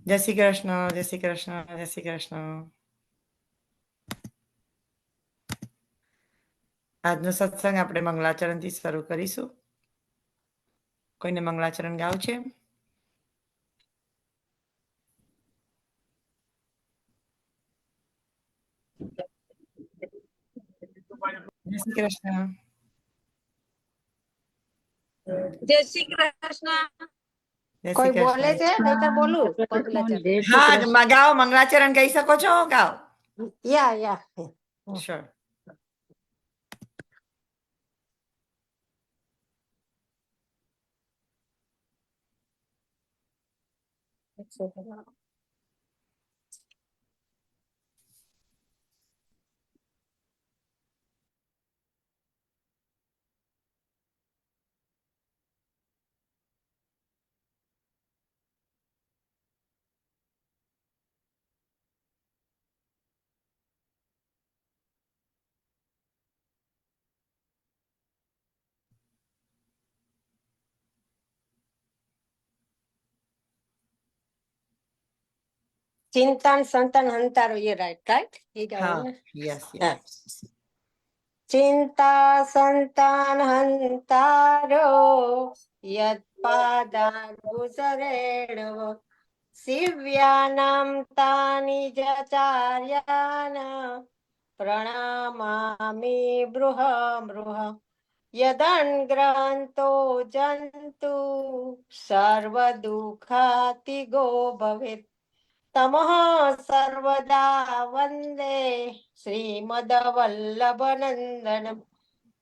જય શ્રી કૃષ્ણ, જય શ્રી કૃષ્ણ, જય શ્રી કૃષ્ણ. આજનો સત્સંગ આપણે મંગલાચરણથી શરૂ કરીશું. કોઈને મંગલાચરણ ગાવ છે? જય શ્રી કૃષ્ણ. જય શ્રી કૃષ્ણ. જય કોઈ શ્રી બોલે છે? નહીતર બોલું. હા, ગાઓ, મંગલાચરણ ગાઈ શકો છો? ગાઓ. યા શ્યોર. ચિંતન સંતન હંતારો એ રાઈટ હા, યસ. યસ. ચિંતા સંતાન હંતારો યત પાદાંબુસરેણવ શિવ્યાનામ તાનિ ચાર્યાન પ્રણામામિ બૃહ યદન્ગ્રહંતો જંતુ સર્વદુઃખાતિગો ભવેત તમઃ સર્વદા વંદે શ્રીમદવલ્લભનંદનમ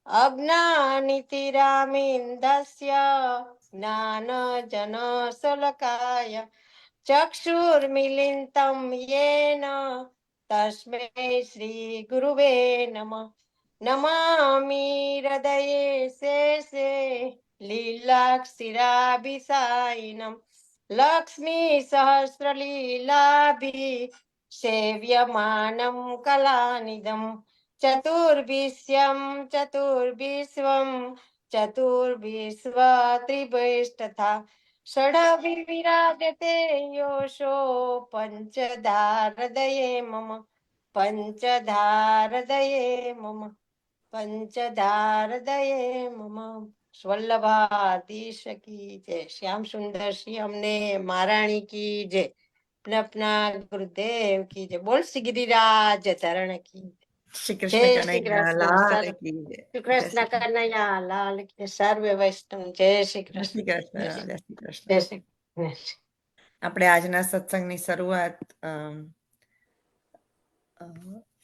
અજ્ઞાનિતિરામિન્દસ્ય જ્ઞાનજનશલાકાય ચક્ષુર્મિલિન્તં યેન તસ્મૈ શ્રીગુરુવે નમઃ. નમામિ હૃદયે શેષે લીલાક્ષિરાભિસાયિનમ લક્ષ્મી સહસ્રલીલાભિ સેવ્યમાનમ કલાનિદમ ચતુર્ભિષ્યમ ચતુર્ભિશ્વમ ચતુર્ભિશ્વ ત્રિભિષ્ટથા ષડભિર્વિરાજતે યોષો પંચધારદયે મમ પંચધારદયે મમ પંચધારદયે મમ. વલ્લભાધીશ કી જય. શ્યામ સુંદર શ્રી અમને મહારાણી કી જય. अपना गुरुदेव की जय. बोल श्री गिरिराज धरण की શ્રી जय. કૃષ્ણ श्री કનૈયા कृष्ण લાલ सर કી જય. श्री कृष्ण कन्हैया लाल की સર્વે વૈષ્ણવ જય શ્રી જય શ્રી કૃષ્ણ. કૃષ્ણ, જય શ્રી જય કૃષ્ણ. શ્રી કૃષ્ણ. આપણે આજના સત્સંગની શરૂઆત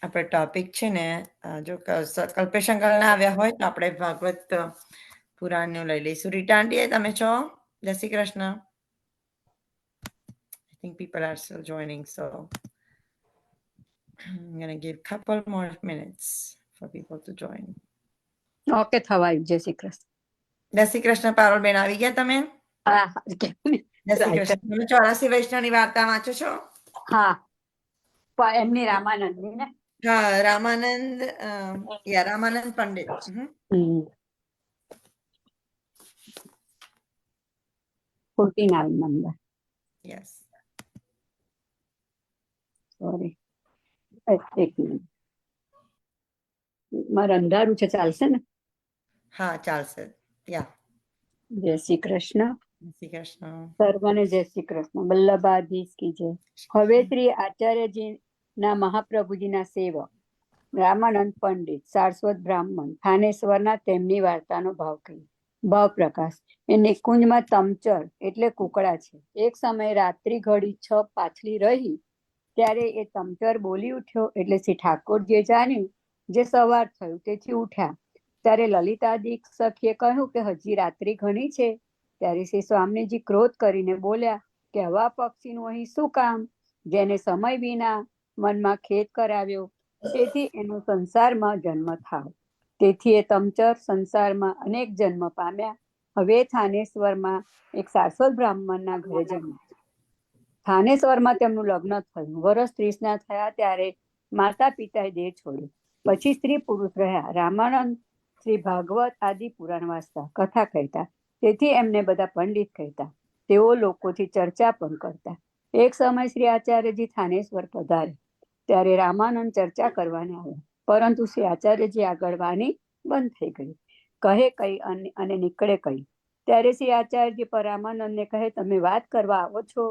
આપણે ટોપિક છે ને, જો કલ્પેશંકર ના આવ્યા હોય તો આપણે ભાગવત પુરાણનું લઈ લઈશું. રીટા આંટી તમે છો? જય Shri Krishna. I think people are still joining, so I'm going to give a couple more minutes for people to join. Okay, થવાયું. જય શ્રી કૃષ્ણ. જય શ્રી કૃષ્ણ. પારુલબેન આવી ગયા તમે? હા, જય શ્રી કૃષ્ણ. તમે 84 વૈષ્ણવની વાર્તા વાંચો છો? હા, એમની રામાનંદની ને. હા, Ramanand, Ramanand Pandit. 49 number. Yes. Sorry, એક મિનિટ. મારે અંધારું છે, ચાલશે ને? હા, ચાલશે. યા. જય શ્રી કૃષ્ણ. જય શ્રી કૃષ્ણ. સર્વને જય શ્રી કૃષ્ણ. વલ્લભાધીશ કી જય. હવે શ્રી આચાર્યજી ના મહાપ્રભુજીના સેવક રામાનંદ પંડિત સારસ્વત બ્રાહ્મણ થાનેશ્વરના તેમની વાર્તાનો ભાવ કહ્યું. ભાવ પ્રકાશ. એ નિકુંજમાં તમચર એટલે કુકડા છે. એક સમયે રાત્રિ ઘડી 6 પાછલી રહી ત્યારે એ તમચર બોલી ઉઠ્યો એટલે શ્રી ઠાકોરજીએ જાણ્યું જે સવાર થયું તેથી ઉઠ્યા. ત્યારે લલિતાદિક સખીએ કહ્યું કે હજી રાત્રિ ઘણી છે. ત્યારે શ્રી સ્વામીજી ક્રોધ કરીને બોલ્યા કે હવા પક્ષીનું અહીં શું કામ? જેને સમય વિના મનમાં ખેદ કરાવ્યો તેથી એનો સંસારમાં જન્મ થાવ. તેથી એ તમચર સંસારમાં અનેક જન્મ પામ્યા. હવે થાનેશ્વરમાં એક સારસ્વત બ્રાહ્મણના ઘરે જન્મ્યા. થાનેશ્વરમાં તેમનું લગ્ન થયું. વર્ષ 30ના થયા ત્યારે માતા પિતાએ દેહ છોડ્યો. પછી સ્ત્રી પુરુષ રહ્યા. રામાનંદ શ્રી ભાગવત આદિ પુરાણ વાંચતા, કથા કહેતા. તેથી એમને બધા પંડિત કહેતા. તેઓ લોકોથી ચર્ચા પણ કરતા. એક સમય શ્રી આચાર્યજી થાનેશ્વર પધારે ત્યારે રામાનંદ ચર્ચા કરવાને આવ્યા, પરંતુ શ્રી આચાર્યજી આગળ વાણી બંધ થઈ ગઈ. કહે કઈ અને નીકળે કઈ. ત્યારે શ્રી આચાર્યજી પર રામાનંદને કહે, તમે વાત કરવા આવો છો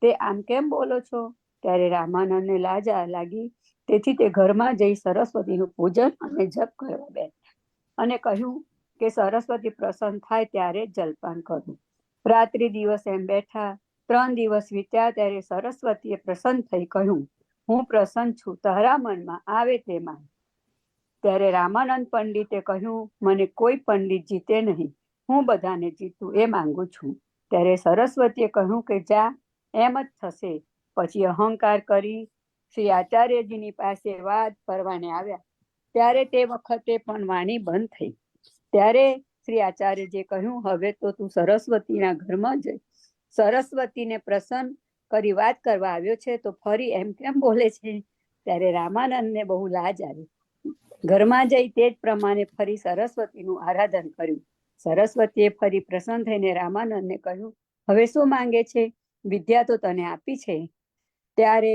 તે આમ કેમ બોલો છો? ત્યારે રામાનંદને લાજ લાગી, તેથી તે ઘરમાં જઈ સરસ્વતીનું પૂજન અને જપ કરવા બેઠા અને કહ્યું કે સરસ્વતી પ્રસન્ન થાય ત્યારે જલપાન કરવું. રાત્રિ દિવસ એમ બેઠા. 3 દિવસ વીત્યા ત્યારે સરસ્વતીએ પ્રસન્ન થઈ કહ્યું, હું પ્રસન્ન છું, તારા મનમાં આવે તે માંગ. ત્યારે રામાનંદ પંડિતે કહ્યું, મને કોઈ પંડિત જીતે નહીં, હું બધાને જીતું એ માંગુ છું. ત્યારે સરસ્વતીએ કહ્યું કે જા, એમ જ થશે. પછી અહંકાર કરી શ્રી આચાર્યજીની પાસે વાત કરવાને આવ્યા. ત્યારે તે વખતે પણ વાણી બંધ થઈ. ત્યારે શ્રી આચાર્યજીએ કહ્યું, હવે તો તું સરસ્વતીના ઘરમાં જઈ સરસ્વતીને પ્રસન્ન કરી વાત કરવા આવ્યો છે, તો ફરી એમ કેમ બોલે છે? ત્યારે રામાનંદને બહુ લાજ આવી. ઘરમાં જઈ તે જ પ્રમાણે ફરી સરસ્વતીનું આરાધન કર્યું. સરસ્વતીએ ફરી પ્રસન્ન થઈને રામાનંદને કહ્યું, હવે શું માંગે છે? વિદ્યા તો તને આપી છે. ત્યારે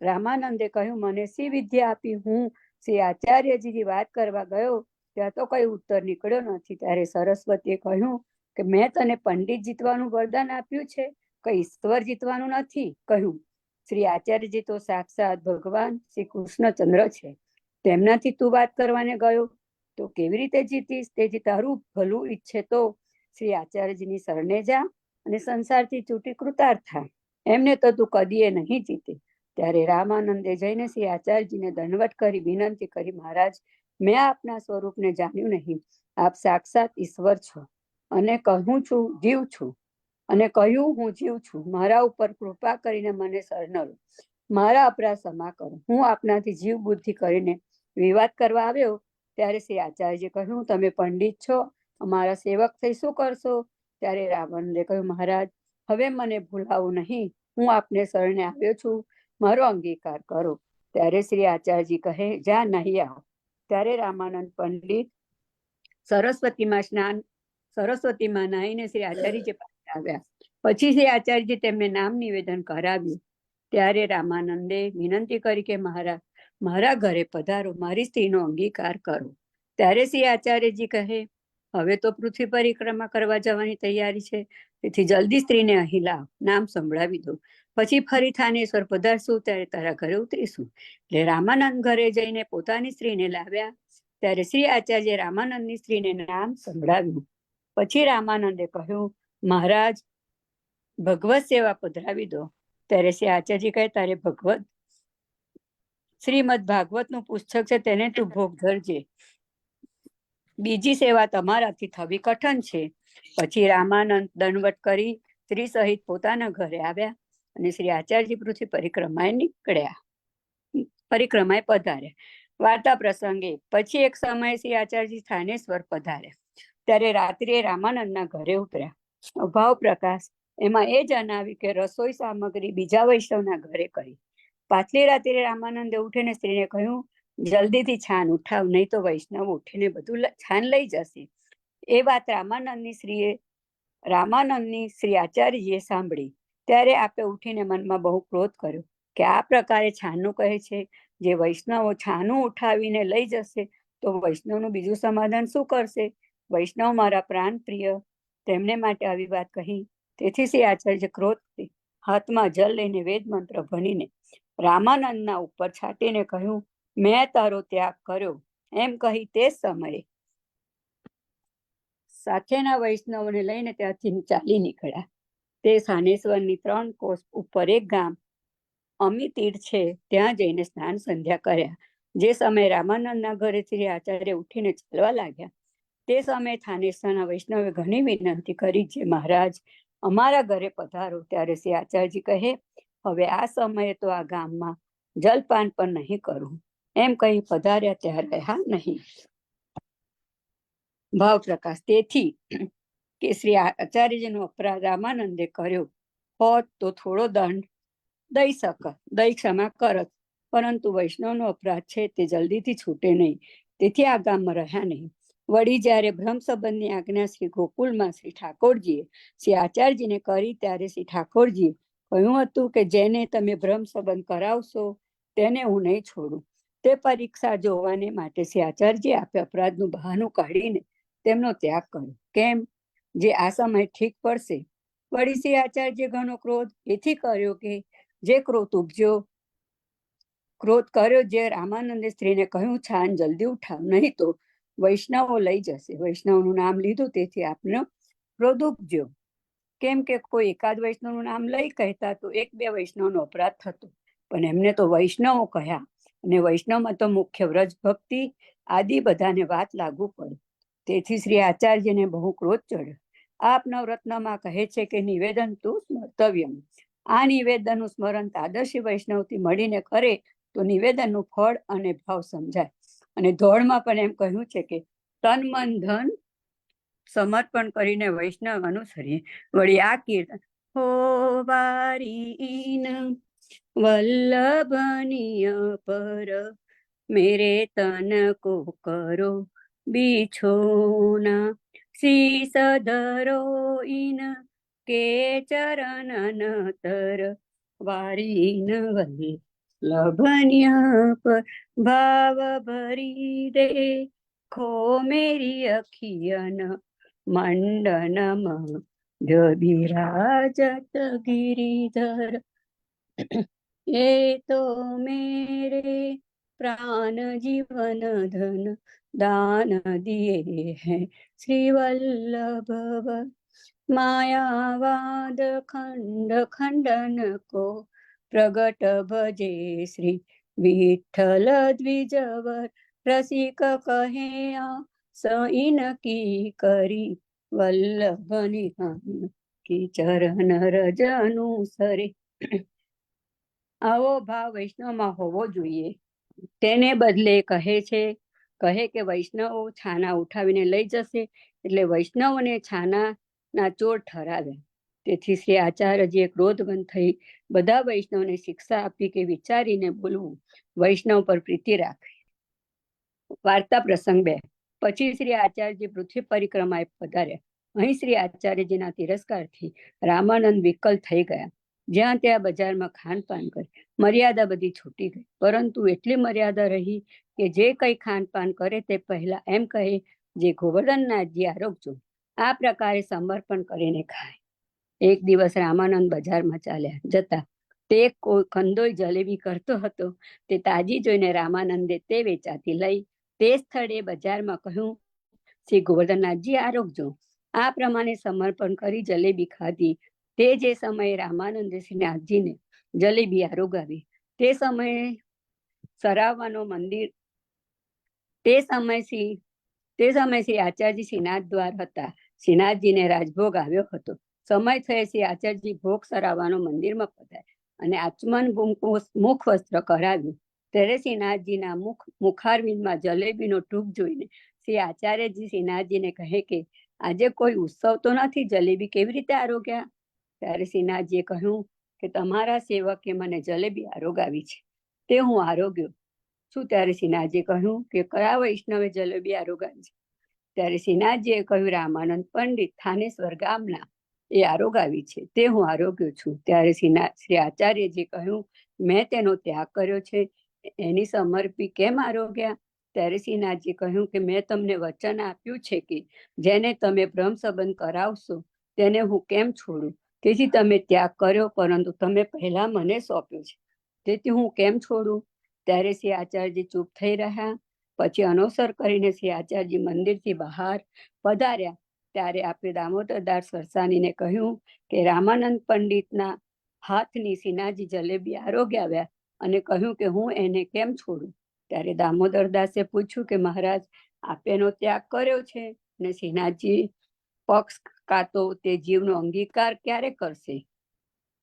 રામાનંદે કહ્યું, મને શી વિદ્યા આપી? હું શ્રી આચાર્યજીની વાત કરવા ગયો ત્યાં તો કઈ ઉત્તર નીકળ્યો નથી. ત્યારે સરસ્વતીએ કહ્યું કે મેં તને પંડિત જીતવાનું વરદાન આપ્યું છે, કઈ ઈશ્વર જીતવાનું નથી. કહ્યું, શ્રી આચાર્યજી તો સાક્ષાત ભગવાન શ્રી કૃષ્ણચંદ્ર છે, તેમનાથી તું વાત કરવાને ગયો તો કેવી રીતે જીતીશ? તેથી તારું ભલું ઈચ્છે તો શ્રી આચાર્યજીની શરણે જા અને સંસારથી છૂટી કૃતાર્થ થા, એમને તો તું કદીએ નહીં જીતે. ત્યારે રામાનંદે જઈને શ્રી આચાર્યજીને દંડવત કરી વિનંતી કરી, મહારાજ, મેં આપના સ્વરૂપને જાણ્યું નહીં. આપ સાક્ષાત ઈશ્વર છો અને કહું છું જીવ છું અને કહ્યું હું જીવ છું. મારા ઉપર કૃપા કરીને મને શરણ લો, મારા અપરાધ ક્ષમા કરો. હું આપનાથી જીવ બુદ્ધિ કરીને વિવાદ કરવા આવ્યો. ત્યારે શ્રી આચાર્યજીએ કહ્યું, તમે પંડિત છો, અમારા સેવક થઈ શું કરશો? ત્યારે રાવણને કહ્યું, મહારાજ, હવે મને ભૂલાવું નહીં, હું આપને શરણે આવ્યો છું, મારો અંગીકાર કરો. ત્યારે શ્રી આચાર્યજી કહે, જા નહીં આવો. ત્યારે રામાનંદ પંડિત સરસ્વતીમાં નાહીને શ્રી આચાર્યજી પાસે આવ્યા. પછી શ્રી આચાર્યજી તેમને નામ નિવેદન કરાવ્યું. ત્યારે રામાનંદે વિનંતી કરી કે મહારાજ, મારા ઘરે પધારો, મારી સ્ત્રીનો અંગીકાર કરો. ત્યારે શ્રી આચાર્યજી કહે, હવે તો પૃથ્વી પરિક્રમા કરવા જવાની તૈયારી છે, તેથી જલ્દી સ્ત્રીને અહીં લાવ, નામ સંભળાવી દો. પછી ફરી થાનેશ્વર પધારશું ત્યારે તારા ઘરે ઉતરીશું. એટલે રામાનંદ ઘરે જઈને પોતાની સ્ત્રીને લાવ્યા. ત્યારે શ્રી આચાર્ય રામાનંદની સ્ત્રીને નામ સંભળાવ્યું. પછી રામાનંદે કહ્યું, મહારાજ, ભગવત સેવા પધરાવી દો. ત્યારે શ્રી આચાર્યજી કહે, તારે ભગવત શ્રીમદ ભાગવત નું પુસ્તક છે, તેને તું ભોગ ધરજે, બીજી સેવા તમારાથી થવી કઠણ છે. પછી રામાનંદ દંડવત કરી સ્ત્રી સહિત પોતાના ઘરે આવ્યા અને શ્રી આચાર્યજી પૃથ્વી પરિક્રમાએ પધાર્યા. વાર્તા પ્રસંગે પછી એક સમયે શ્રી આચાર્યજી થાનેશ્વર પધાર્યા. ત્યારે રાત્રિએ રામાનંદના ઘરે ઉતર્યા. અભાવ પ્રકાશ એમાં એ જણાવ્યું કે રસોઈ સામગ્રી બીજા વૈષ્ણવના ઘરે કરી. પાછલી રાત્રે રામાનંદે ઉઠીને સ્ત્રીને કહ્યું, જલ્દીથી છાન ઉઠાવ, નહીં તો વૈષ્ણવ ઉઠીને બધું છાન લઈ જશે. એ વાત રામાનંદની શ્રી આચાર્યજીએ સાંભળી. ત્યારે આપે ઉઠીને મનમાં બહુ ક્રોધ કર્યો કે આ પ્રકારે છાનનું કહે છે, જે વૈષ્ણવો છાનું ઉઠાવીને લઈ જશે તો વૈષ્ણવનું બીજું સમાધાન શું કરશે? વૈષ્ણવ મારા પ્રાણ પ્રિય, તેમને માટે આવી વાત કહી. તેથી શ્રી આચાર્ય ક્રોધથી હાથમાં જલ લઈને વેદ મંત્ર ભણીને રામાનંદના ઉપર છાટીને કહ્યું, મેં તારો ત્યાગ કર્યો. એમ કહી તે સમયે સાથેના વૈષ્ણવને લઈને ત્યાંથી ચાલી નીકળ્યા. તે થાનેશ્વરની 3 કોસ ઉપર એક ગામ અમિતીર્થ છે, ત્યાં જઈને સ્નાન સંધ્યા કર્યા. જે સમયે રામાનંદના ઘરે શ્રી આચાર્ય ઉઠીને ચાલવા લાગ્યા, તે સમયે થાનેશ્વરના વૈષ્ણવે ઘણી વિનંતી કરી, જે મહારાજ, અમારા ઘરે પધારો. ત્યારે શ્રી આચાર્યજી કહે, હવે આ સમયે તો આ ગામમાં જલપાન પણ નહીં કરું. એમ કહી પધાર્યા ત્યાં રહ્યા નહીં. ભાવ પ્રકાશ તેથી કે શ્રી આચાર્યજીનો અપરાધ રામાનંદે કર્યો હોત તો થોડો દંડ દઈ ક્ષમા કરત, પરંતુ વૈષ્ણવનો અપરાધ છે તે જલ્દીથી છૂટે નહીં, તેથી આ ગામમાં રહ્યા નહીં. વળી જ્યારે બ્રહ્મ સંબંધની આજ્ઞા શ્રી ગોકુળમાં શ્રી ઠાકોરજીએ શ્રી આચાર્યજીને કરી, ત્યારે શ્રી ઠાકોરજીએ કહ્યું હતું કે જેને તમે બ્રહ્મ સંબંધ કરાવશો તેને હું નહીં છોડું. તે પરીક્ષા જોવાને માટે શ્રી આચાર્યજી આપે અપરાધનું બહાનું કાઢીને તેમનો ત્યાગ કર્યો. કેમ? જે આ સમય ઠીક પડશે. વળી શ્રી આચાર્ય ઘણો ક્રોધ એથી કર્યો કે જે ક્રોધ કર્યો જે રામાનંદે સ્ત્રીને કહ્યું, છાન જલ્દી ઉઠાવ, નહીં તો વૈષ્ણવો લઈ જશે. વૈષ્ણવનું નામ લીધું તેથી આપનો ક્રોધ ઉપજ્યો. કેમ કે કોઈ એકાદ વૈષ્ણવનું નામ લઈ કહેતા તો 1-2 વૈષ્ણવનો અપરાધ થતો, પણ એમને તો વૈષ્ણવો કહ્યા, અને વૈષ્ણવમાં તો મુખ્ય વ્રજ ભક્તિ આદિ બધાને વાત લાગુ પડે. તેથી શ્રી આચાર્યને બહુ ક્રોધ ચડ્યો. આપ નવરત્નમાં કહે છે કે નિવેદન તું સ્મર્તવ્યમ. આ નિવેદનનું સ્મરણ તાદર્શી વૈષ્ણવથી મળીને કરે તો નિવેદનનું ફળ અને ભાવ સમજાય. અને ધોળમાં પણ એમ કહ્યું છે કે તન મન ધન સમર્પણ કરીને વૈષ્ણવ અનુસરીએ. વળી આ કીર્તન હો વારીન વલ્લભનીય પર મેરે તન કો કરો બીછોના શીસ ધરો ઇન કે ચરણન તર વારીન વલ્લભનીય પર ભાવ ભરી દે ખો મેરી અખિયન મંડનમાં બિરાજત ગિરિધર એ તો મેરે પ્રાણ જીવન ધન દાન દિए हैं श्री वल्लभ मायावाद खंड खंडन को प्रगट भजे श्री विठ्ठल द्विजवर रसिक कहे सईन की કરી વલ્લભની કી ચરણ રજ અનુસરે. આવો ભાવ વૈષ્ણવમાં હોવો જોઈએ. તેને બદલે કહે કે વૈષ્ણવો છાના ઉઠાવીને લઈ જશે, એટલે વૈષ્ણવોને છાનાના ચોર ઠરાવ્યા. તેથી શ્રી આચાર્યજીએ ક્રોધવંત થઈ બધા વૈષ્ણવને શિક્ષા આપી કે વિચારીને બોલવું, વૈષ્ણવ પર પ્રીતિ રાખવી. વાર્તા પ્રસંગ 2. પછી શ્રી આચાર્યજી પૃથ્વી પરિક્રમાએ પધાર્યા. અહીં શ્રી આચાર્યજીના તિરસ્કારથી રામાનંદ વિકલ થઈ ગયા. જ્યાં ત્યાં બજારમાં ખાનપાન કરી મર્યાદા બધી છૂટી ગઈ, પરંતુ એટલી મર્યાદા રહી કે જે કંઈ ખાનપાન કરે તે પહેલા એમ કહે, જે ગોવર્ધનનાથજી આરોગજો. આ પ્રકારે સમર્પણ કરીને ખાય. એક દિવસ રામાનંદ બજારમાં ચાલ્યા જતા તે કોઈ કંદોઈ જલેબી કરતો હતો. તે તાજી જોઈને રામાનંદે તે વેચાતી લઈ તે સ્થળે બજારમાં કહ્યું, શ્રી ગોવર્ધનનાથજી આરોગજો. આ પ્રમાણે સમર્પણ કરી જલેબી ખાધી. તે જે સમયે રામાનંદે શ્રીનાથજીને જલેબી આરોગાવી. તે સમયે સરાવવાનો મંદિર તે સમય શ્રી આચાર્યજી શ્રીનાથ દ્વાર હતા. શ્રીનાથજીને રાજભોગ આવ્યો હતો. સમય થયે શ્રી આચાર્યજી ભોગ સરાવવાનો મંદિરમાં પધાર્યા અને આચમન મુખ વસ્ત્ર કરાવ્યું. ત્યારે શ્રીનાથજીના મુખારવિંદમાં જલેબીનો ટૂક જોઈને શ્રી આચાર્યજી શ્રીનાથજીને કહે કે આજે કોઈ ઉત્સવ તો નથી, જલેબી કેવી રીતે આરોગ્યા? ત્યારે શ્રીનાથજીએ કહ્યું કે તમારા સેવકે મને જલેબી આરોગાવી છે, તે હું આરોગ્યો છું. ત્યારે શ્રીનાથજીએ કહ્યું કે કયા વૈષ્ણવે જલેબી આરોગાવી છે? ત્યારે શ્રીનાથજીએ કહ્યું, રામાનંદ પંડિત થાનેશ્વર ગામના એ આરોગાવી છે, તે હું આરોગ્યો છું. ત્યારે શ્રી આચાર્યજીએ કહ્યું, મેં તેનો ત્યાગ કર્યો છે, એની સમર્પી કેમ આરોગ્યા? ત્યારે શ્રીનાથજીએ કહ્યું કે મેં તમને વચન આપ્યું છે કે જેને તમે બ્રહ્મ સંબંધ કરાવશો તેને હું કેમ છોડું? તેથી તમે ત્યાગ કર્યો, પરંતુ તમે પહેલા મને સોંપ્યો છે, તેથી હું કેમ છોડું? ત્યારે શ્રી આચાર્યજી ચૂપ થઈ રહ્યા. પછી અનોસર કરીને શ્રી આચાર્યજી મંદિરથી બહાર પધાર્યા. ત્યારે આપે દામોદરદાસ સરસાનીને કહ્યું કે રામાનંદ પંડિતના હાથની શ્રીનાથજી જલેબી આરોગ્યા અને કહ્યું કે હું એને કેમ છોડું? ત્યારે દામોદરદાસે પૂછ્યું કે મહારાજ, આપે એનો ત્યાગ કર્યો છે અને શ્રીનાથજી પક્ષ કાતો તે જીવનો અંગીકાર ક્યારે કરશે?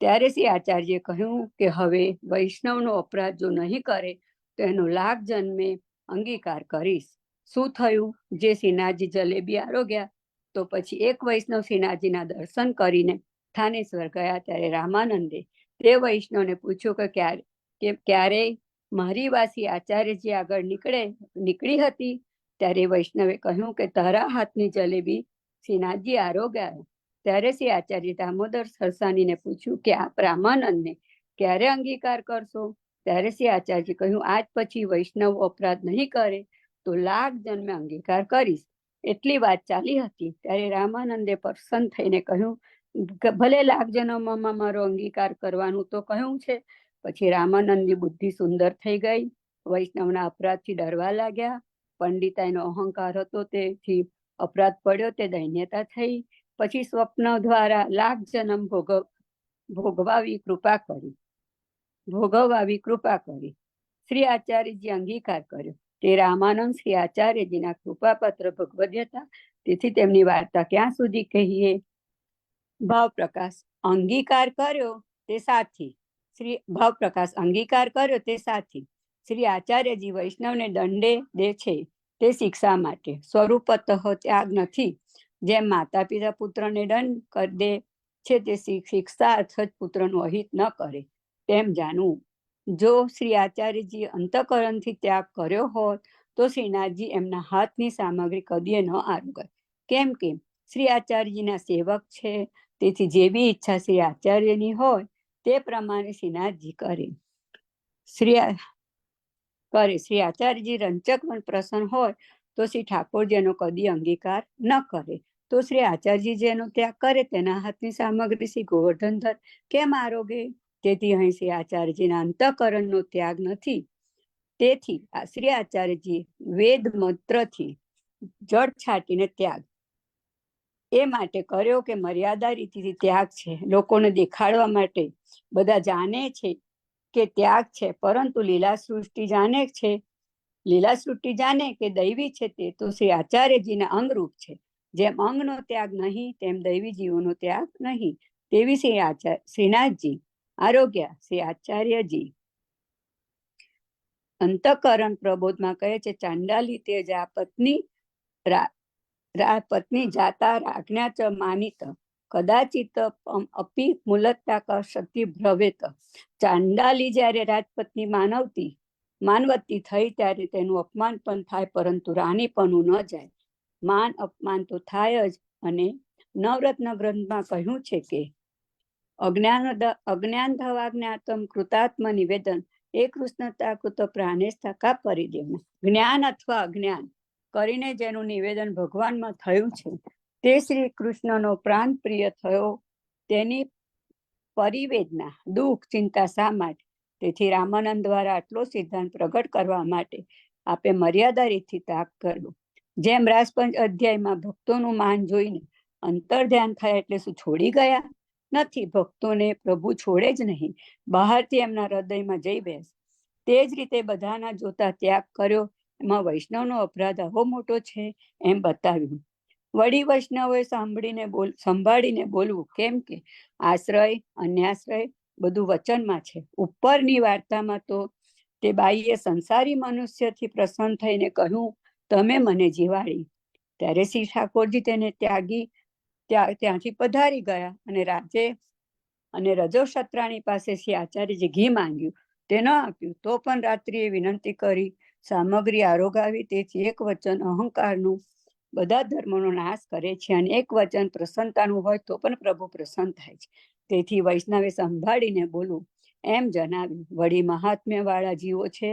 ત્યારે શ્રી આચાર્યએ કહ્યું કે હવે વૈષ્ણવનો અપરાધ જો નહીં કરે તો એનો લાખ જન્મે અંગીકાર કરીશ. શું થયું? જે શ્રીનાથજી જલેબી આરોગ્યા તો પછી એક વૈષ્ણવ શ્રીનાથજીના દર્શન કરીને થાનેશ્વર ગયા. ત્યારે રામાનંદે તે વૈષ્ણવને પૂછ્યું કે ક્યારેય મારી વાસી આચાર્યજી આગળ નીકળી હતી? ત્યારે વૈષ્ણવે કહ્યું કે તારા હાથની જલેબી શ્રીનાથજી આરોગ્યા ત્યારે શ્રી આચાર્ય દામોદર સરસાનીને પૂછ્યું કે આપ રામાનંદને ક્યારે અંગીકાર કરશો? ત્યારે શ્રી આચાર્ય કહ્યું, આજ પછી વૈષ્ણવ અપરાધ નહીં કરે તો લાખ જન્મે અંગીકાર કરીશ. એટલી વાત ચાલી હતી ત્યારે રામાનંદે પ્રસન્ન થઈને કહ્યું, ભલે લાખ જન્મમાં મારો અંગીકાર કરવાનું તો કહ્યું છે. પછી રામાનંદની બુદ્ધિ સુંદર થઈ ગઈ. વૈષ્ણવના અપરાધથી ડરવા લાગ્યા. પંડિતાઈનો અહંકાર હતો તેથી અપરાધ પડ્યો તે દૈન્યતા થઈ. પછી સ્વપ્ન દ્વારા લાખ જન્મ ભોગવાવી કૃપા કરી શ્રી આચાર્યજી અંગીકાર કર્યો. તે રામાનંદ શ્રી આચાર્યજીના કૃપાપત્ર ભગવદ હતા. તેથી તેમની વાર્તા ક્યાં સુધી કહીએ? ભાવપ્રકાશ અંગીકાર કર્યો તે સાથી. શ્રી આચાર્યજી વૈષ્ણવને દંડે દે છે તે શિક્ષા માટે, સ્વરૂપતઃ ત્યાગ નથી. જેમ માતા પિતા પુત્રને દંડ કરી દે છે તે શિક્ષા અર્થાત પુત્રનું અહિત ન કરે તેમ જાણવું. જો શ્રી આચાર્યજી અંતઃકરણથી ત્યાગ કર્યો હોત તો શ્રીનાથજી એમના હાથની સામગ્રી કદીએ ન આરોગત. કેમ કે શ્રી આચાર્યજીના સેવક છે, તેથી જેવી ઈચ્છા શ્રી આચાર્યની હોય તે પ્રમાણે શ્રીનાથજી કરે. શ્રી આચાર્યજી રંચક પ્રસન્ન હોય તો શ્રી ઠાકોરજી એનો કદી અંગીકાર ન કરે. તો શ્રી આચાર્યજી જેનો ત્યાગ કરે તેના હાથની સામગ્રી શ્રી ગોવર્ધનધર કેમ આરોગે? તેથી અહીં શ્રી આચાર્યજીના અંતઃકરણનો ત્યાગ નથી. તેથી શ્રી આચાર્યજી વેદ મંત્રથી જળ છાંટીને ત્યાગ એ માટે કર્યો કે મર્યાદા રીતિથી ત્યાગ છે. લોકોને દેખાડવા માટે બધા જાણે છે કે ત્યાગ છે, પરંતુ લીલા સૃષ્ટિ જાણે કે દૈવી છે તે તો શ્રી આચાર્યજીના અંગરૂપ છે. જેમ અંગનો ત્યાગ નહીં તેમ દૈવી જીવોનો ત્યાગ નહીં. તેવી શ્રીનાથજી આરોગ્ય શ્રી આચાર્યજી અંતઃકરણ પ્રબોધમાં કહે છે, ચાંડાલી તે જા પત્ની જાતા આજ્ઞા ચ માનિત કદાચિત અપી મુલત્તા શક્તિ ભ્રવેત. ચાંડાલી જ્યારે રાજપત્ની માનવતી થઈ ત્યારે તેનું અપમાન પણ થાય, પરંતુ રાણીપણું ન જાય. માન અપમાન તો થાય જ. અને નવરત્ન ગ્રંથમાં કહ્યું છે કે અજ્ઞાનધવાજ્ઞાતમ કૃતાત્મ નિવેદન એ કૃષ્ણતા કૃત પ્રાણેસ્થા કા પરિદેવના. જ્ઞાન અથવા અજ્ઞાન કરીને જેનું નિવેદન ભગવાનમાં થયું છે તે શ્રી કૃષ્ણનો પ્રાણ પ્રિય થયો તેની પરિવેદના દુઃખ ચિંતા શા માટે? તેથી રામાનંદ દ્વારા આટલો સિદ્ધાંત પ્રગટ કરવા માટે આપે મર્યાદા રીતથી ત્યાગ કર્યો. જેમ રાજપંચ અધ્યાયમાં ભક્તોનું માન જોઈને અંતર ધ્યાન થયા એટલે શું છોડી ગયા? નથી. ભક્તોને પ્રભુ છોડે જ નહીં, બહારથી એમના હૃદયમાં જઈ બેસ. તે જ રીતે બધાના જોતા ત્યાગ કર્યો. એમાં વૈષ્ણવનો અપરાધ આવો મોટો છે એમ બતાવ્યું. વળી વૈષ્ણવોએ સંભાળીને બોલવું, કેમ કે આશ્રય અન્યાશ્રય બધું વચનમાં છે. ઉપરની વાર્તામાં તો તે બાઈએ સંસારી મનુષ્યથી પ્રસન્ન થઈને કહ્યું, તમે મને જીવાડી. ત્યારે શ્રી ઠાકોરજી તેને ત્યાંથી પધારી ગયા અને રજો શત્રાણી પાસે શ્રી આચાર્યજી ઘી માંગ્યું. તે ન આપ્યું તો પણ રાત્રિએ વિનંતી કરી સામગ્રી આરોગાવી. તેથી એક વચન અહંકારનું બધા ધર્મોનો નાશ કરે છે, અને એક વચન પ્રસન્નતાનું હોય તો પણ પ્રભુ પ્રસન્ન થાય છે. તેથી વૈષ્ણવે સંભાળીને બોલવું એમ જણાવ્યું. વળી મહાત્મ્ય વાળા જીવો છે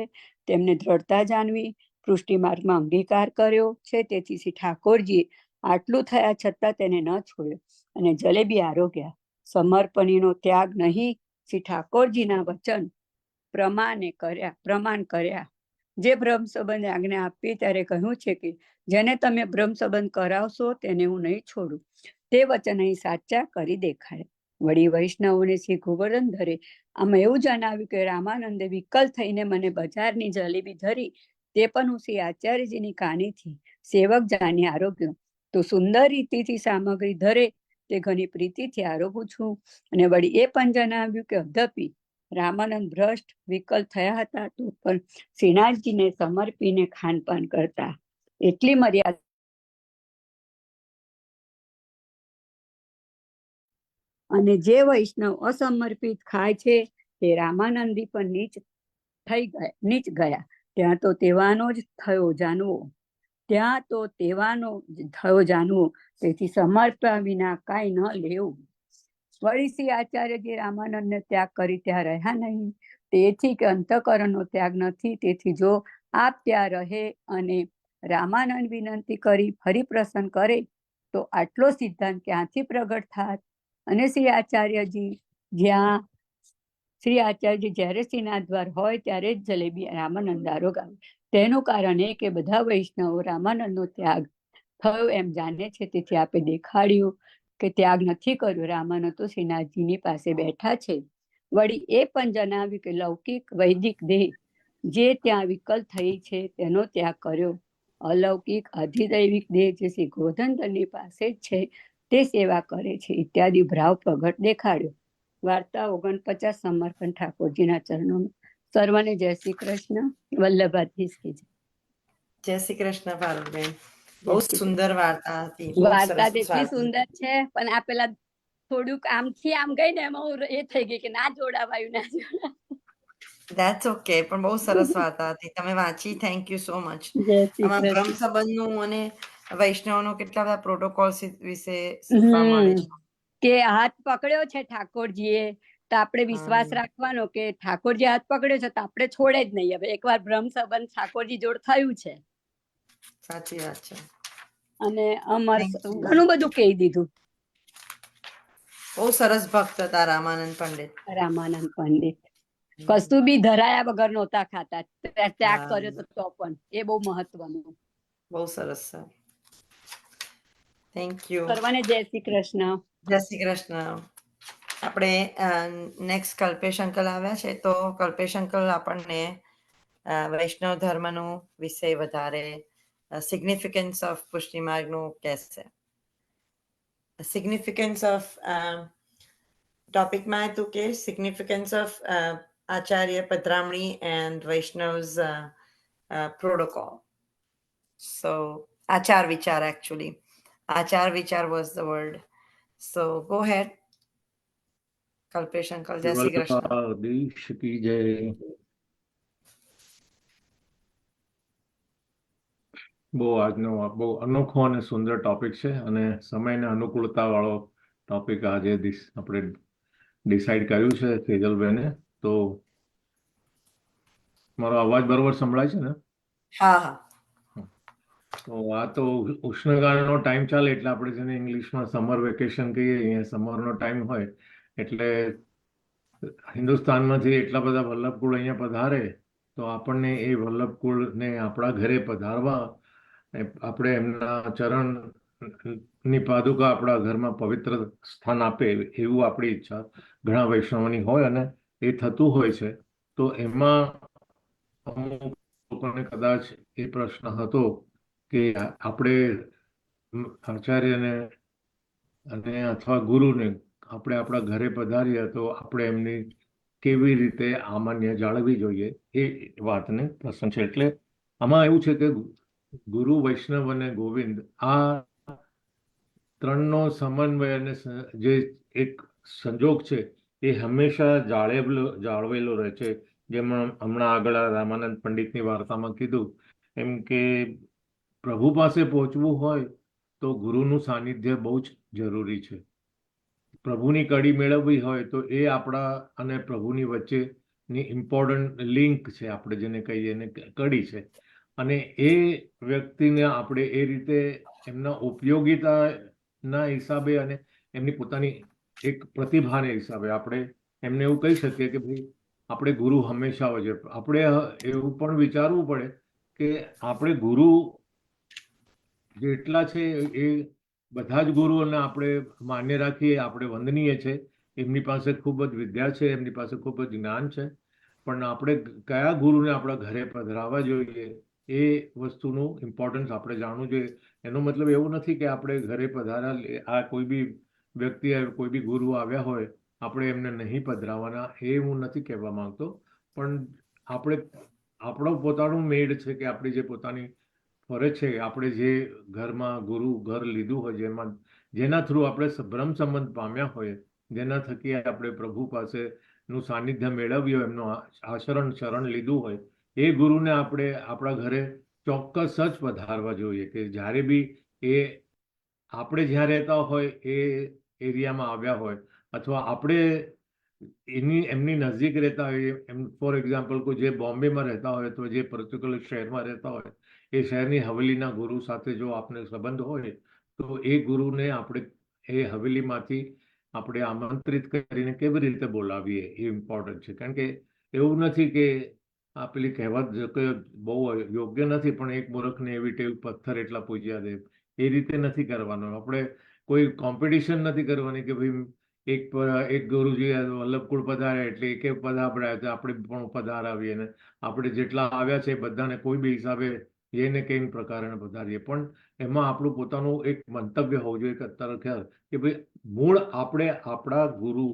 તેમને દ્રઢતા જાણવી પૃષ્ટિ માર્ગમાં અંગીકાર કર્યો છે. તેથી શ્રી ઠાકોરજી આટલું થયા છતાં તેને ન છોડ્યો અને જલેબી આરોગ્યા. સમર્પણીનો ત્યાગ નહીં, શ્રી ઠાકોરજીના વચન પ્રમાણ કર્યા. જે બ્રહ્મ સંબંધ આજ્ઞા આપી ત્યારે કહ્યું છે કે જેને તમે બ્રહ્મ સંબંધ કરાવશો તેને હું નહીં છોડું. તે વચન અહીં સાચા કરી દેખાડે. વળી વૈષ્ણવોને શ્રી ગોવર્ધનધરે આમાં એવું જણાવ્યું કે રામાનંદે વિકલ થઈને મને બજારની જલેબી ધરી તે પણ હું શ્રી આચાર્યજીની કાનીથી સેવક જાણી આરોગ્યો. તો સુંદર રીતિથી સામગ્રી ધરે તે ઘણી પ્રીતિથી આરોગું છું. અને વળી એ પણ જણાવ્યું કે અદ્યપી રામાનંદ ભ્રષ્ટ વિકલ થયા હતા તો પણ શ્રીનાથજીને સમર્પીને ખાનપાન કરતા. એટલી મર્યાદા અને જે વૈષ્ણવ અસમર્પિત ખાય છે તે રામાનંદી પણ નીચ ગયા. ત્યાં તો તેવાનો જ થયો જાણવો. ત્યાં તો તેવાનો થયો જાણવો, તેથી સમર્પ્યા વિના કાંઈ ન લેવું. વળી શ્રી આચાર્યજી રામાનંદને ત્યાગ કરી ત્યાં રહ્યા નહીં, તેથી કે અંતઃકરણનો ત્યાગ નથી. તેથી જો આપ ત્યાં રહે અને રામાનંદ વિનંતી કરી ફરી પ્રસન્ન કરે તો આટલો સિદ્ધાંત ક્યાંથી પ્રગટ થાત? અને શ્રી આચાર્યજી જ્યારે શ્રીનાથ દ્વાર હોય ત્યારે જ જલેબી રામાનંદ દારો ગાવે. તેનું કારણ એ કે બધા વૈષ્ણવો રામાનંદનો ત્યાગ થયો એમ જાણે છે, તેથી આપે દેખાડ્યું કે ત્યાગ નથી કર્યો. રામાનંદ તો શ્રીનાથજીની પાસે બેઠા છે. વળી એ પણ જણાવ્યું કે લૌકિક વૈદિક દેહ જે ત્યાં વિકલ થઈ છે તેનો ત્યાગ કર્યો. અલૌકિક અધિદૈવિક દેહ જે શ્રી ગોધનધરની પાસે જ છે તે સેવા કરે છે ઇત્યાદિ ભાવ પ્રગટ દેખાડ્યો. વાર્તા 49 સમર્પણ ઠાકોરજીના ચરણોમાં. સર્વને જય શ્રી કૃષ્ણ. વલ્લભાધીશ કી જય. જય શ્રી કૃષ્ણ પારુલબેન. બહુ શ્રી સુંદર વાર્તા હતી. બહુ વાર્તા સરસ તો એટલી વાર્તા. સુંદર છે, પણ આ પેલા થોડુંક આમથી આમ ગઈ ને એમાં હું એ થઈ ગઈ કે ના જોડાવાયું. That's okay. પણ બહુ સરસ વાર્તા હતી. તમે વાંચી, થેન્ક યુ સો મચ. જય શ્રી આમાં બ્રહ્મ કૃષ્ણ. સંબંધનું અને વૈષ્ણવનો કેટલા બધા પ્રોટોકોલ્સ વિશે શીખવા મળે છે. કે હાથ પકડ્યો છે ઠાકોરજીએ તો આપણે વિશ્વાસ હા. રાખવાનો કે ઠાકોરજી હાથ પકડ્યો છે તો આપણે છોડે જ નહીં. હવે એકવાર બ્રહ્મ સંબંધ ઠાકોરજી જોડ થયું છે સાચી વાત છે. અને અમર Thank you. ઘણું બધું કહી દીધું. બહુ સરસ ભક્ત હતા રામાનંદ પંડિત. રામાનંદ પંડિત કશું બી ધરાયા વગર નહોતા ખાતા. ત્યાગ હા. કર્યો તો પણ એ બહુ મહત્વનું. બહુ સરસ છે. Thank you. સર્વને જય શ્રી કૃષ્ણ. જય શ્રી કૃષ્ણ. આપણે નેક્સ્ટ કલ્પેશ અંકલ આવ્યા છે, તો કલ્પેશ અંકલ આપણને વૈષ્ણવ ધર્મનું વિશે વધારે સિગ્નિફિકન્સ ઓફ પુષ્ટિ માર્ગનું કહેશે. સિગ્નિફિકન્સ ઓફ ટોપિકમાં હતું કે significance of Acharya પધરામણી and વૈષ્ણવ્સ protocol. So આચાર વિચાર actually. આચાર વિચાર was the word. So go ahead. Kalpesh uncle, જય શ્રી કૃષ્ણ. વલ્લભાધીશ કી જય. આજનો બહુ અનોખો અને સુંદર ટોપિક છે અને સમયને અનુકૂળતા વાળો ટોપિક આજે આપણે ડિસાઈડ કર્યું છે સેજલબેને. તો મારો અવાજ બરોબર સંભળાય છે ને? હા હા. તો આ તો ઉષ્ણકાળનો ટાઈમ ચાલે એટલે આપણે જેને ઇંગ્લિશમાં સમર વેકેશન કહીએ, અહીંયા સમરનો ટાઈમ હોય એટલે હિન્દુસ્તાનમાંથી એટલા બધા વલ્લભકુળ અહીંયા પધારે તો આપણને એ વલ્લભકુળને આપણા ઘરે પધારવા, આપણે એમના ચરણની પાદુકા આપણા ઘરમાં પવિત્ર સ્થાન આપે એવું આપણી ઈચ્છા ઘણા વૈષ્ણવની હોય અને એ થતું હોય છે. તો એમાં અમુક લોકોને કદાચ એ પ્રશ્ન હતો કે આપણે આચાર્યને અને અથવા ગુરુને આપણે આપણા ઘરે પધારીએ તો આપણે એમની કેવી રીતે આમાન્ય જાળવવી જોઈએ એ વાતને પ્રશ્ન છે. એટલે આમાં એવું છે કે ગુરુ, વૈષ્ણવ અને ગોવિંદ આ ત્રણનો સમન્વય અને જે એક સંજોગ છે એ હંમેશા જાળવેલો રહે છે. જેમાં હમણાં આગળ રામાનંદ પંડિતની વાર્તામાં કીધું એમ કે પ્રભુ પાસે પહોંચવું હોય તો ગુરુનું સાનિધ્ય બહુ જ જરૂરી છે. પ્રભુની કડી મેળવવી હોય તો એ આપણા અને પ્રભુની વચ્ચેની ઇમ્પોર્ટન્ટ લિંક છે, આપણે જેને કહીએ એને કડી છે. અને એ વ્યક્તિને આપણે એ રીતે એમના ઉપયોગિતાના હિસાબે અને એમની પોતાની એક પ્રતિભાને હિસાબે આપણે એમને એવું કહી શકીએ કે ભાઈ આપણે ગુરુ હંમેશા હોય છે. આપણે એવું પણ વિચારવું પડે કે આપણે ગુરુ જેટલા છે એ બધા જ ગુરુઓને આપણે માન્ય રાખીએ, આપણે વંદનીય છે. એમની પાસે ખૂબ જ વિદ્યા છે, એમની પાસે ખૂબ જ જ્ઞાન છે, પણ આપણે કયા ગુરુને આપણા ઘરે પધરાવવા જોઈએ એ વસ્તુનું ઇમ્પોર્ટન્સ આપણે જાણવું જોઈએ. એનો મતલબ એવો નથી કે આપણે ઘરે પધાર્યા આ કોઈ બી વ્યક્તિ કોઈ બી ગુરુ આવ્યા હોય આપણે એમને નહીં પધરાવવાના, એ હું નથી કહેવા માંગતો. પણ આપણે આપણો પોતાનું મેળ છે કે આપણી જે પોતાની ફરજ છે, આપણે જે ઘરમાં ગુરુ ઘર લીધું હોય, જેના થ્રુ આપણે બ્રહ્મ સંબંધ પામ્યા હોય, જેના થકી આપણે પ્રભુ પાસેનું સાનિધ્ય મેળવ્યું હોય, એમનું શરણ લીધું હોય, એ ગુરુને આપણે આપણા ઘરે ચોક્કસ જ પધારવા જોઈએ, કે જ્યારે બી એ આપણે જ્યાં રહેતા હોય એ એરિયામાં આવ્યા હોય, અથવા આપણે એમની નજીક રહેતા હોય, ફોર એક્ઝામ્પલ કોઈ જે બોમ્બેમાં રહેતા હોય તો જે પર્ટિક્યુલર શહેરમાં રહેતા હોય એ શહેરની હવેલીના ગુરુ સાથે જો આપણે સંબંધ હોય તો એ ગુરુને આપણે એ હવેલીમાંથી આપણે આમંત્રિત કરીને કેવી રીતે બોલાવીએ એ ઇમ્પોર્ટન્ટ છે. કારણ કે એવું નથી કે આ પેલી કહેવત કે બહુ યોગ્ય નથી, પણ એક મૂર્ખને એવી ટેવ પથ્થર એટલા પૂજ્યા દે, એ રીતે નથી કરવાનું. આપણે કોઈ કોમ્પિટિશન નથી કરવાની કે ભાઈ એક ગુરુજી વલ્લભકુળ પધાર્યા એટલે એકે પધાર્યા તો આપણે પણ પધારાવીએ, ને આપણે જેટલા આવ્યા છે બધાને કોઈ બી હિસાબે એને કઈ પ્રકારે પધારીએ. પણ એમાં આપણું પોતાનું એક મંતવ્ય હોવું જોઈએ, અત્યારે ખ્યાલ કે ભાઈ મૂળ આપણે આપણા ગુરુ,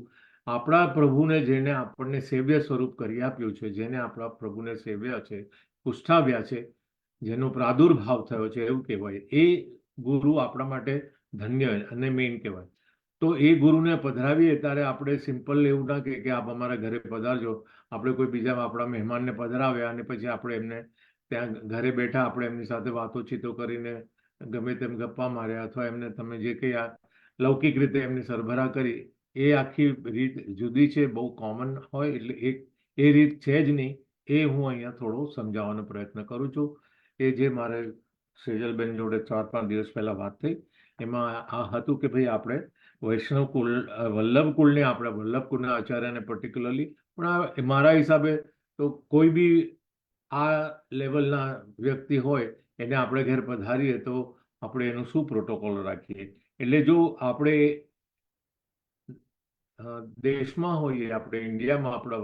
આપણા પ્રભુને જેને આપણને સેવ્ય સ્વરૂપ કરી આપ્યું છે, જેને આપણા પ્રભુને સેવ્યા છે, પુષ્ઠાવ્યા છે, જેનો પ્રાદુર્ભાવ થયો છે એવું કહેવાય, એ ગુરુ આપણા માટે ધન્ય અને મેઇન કહેવાય. તો એ ગુરુને પધરાવીએ ત્યારે આપણે સિમ્પલ એવું ના કે આપ અમારા ઘરે પધારજો, આપણે કોઈ બીજા આપણા મહેમાનને પધરાવ્યા અને પછી આપણે એમને ત્યાં ઘરે બેઠા આપણે એમની સાથે વાતોચીતો કરીને ગમે તેમ ગપ્પા માર્યા, અથવા એમને તમે જે કંઈ આ લૌકિક રીતે એમની સરભરા કરી, એ આખી રીત જુદી છે, બહુ કોમન હોય, એટલે એ રીત છે જ નહીં. એ હું અહીંયા થોડો સમજાવવાનો પ્રયત્ન કરું છું. એ જે મારે સેજલબેન જોડે 4-5 દિવસ પહેલા વાત થઈ, એમાં આ હતું કે ભાઈ આપણે વૈષ્ણવ કુલ, વલ્લભ કુળને, આપણે વલ્લભ કુળના આચાર્યને પર્ટિક્યુલરલી, પણ મારા હિસાબે તો કોઈ બી આ લેવલના વ્યક્તિ હોય એને આપણે ઘેર પધારીએ તો આપણે એનું શું પ્રોટોકોલ રાખીએ. એટલે જો આપણે દેશમાં હોઈએ, આપણે ઇન્ડિયામાં, આપણા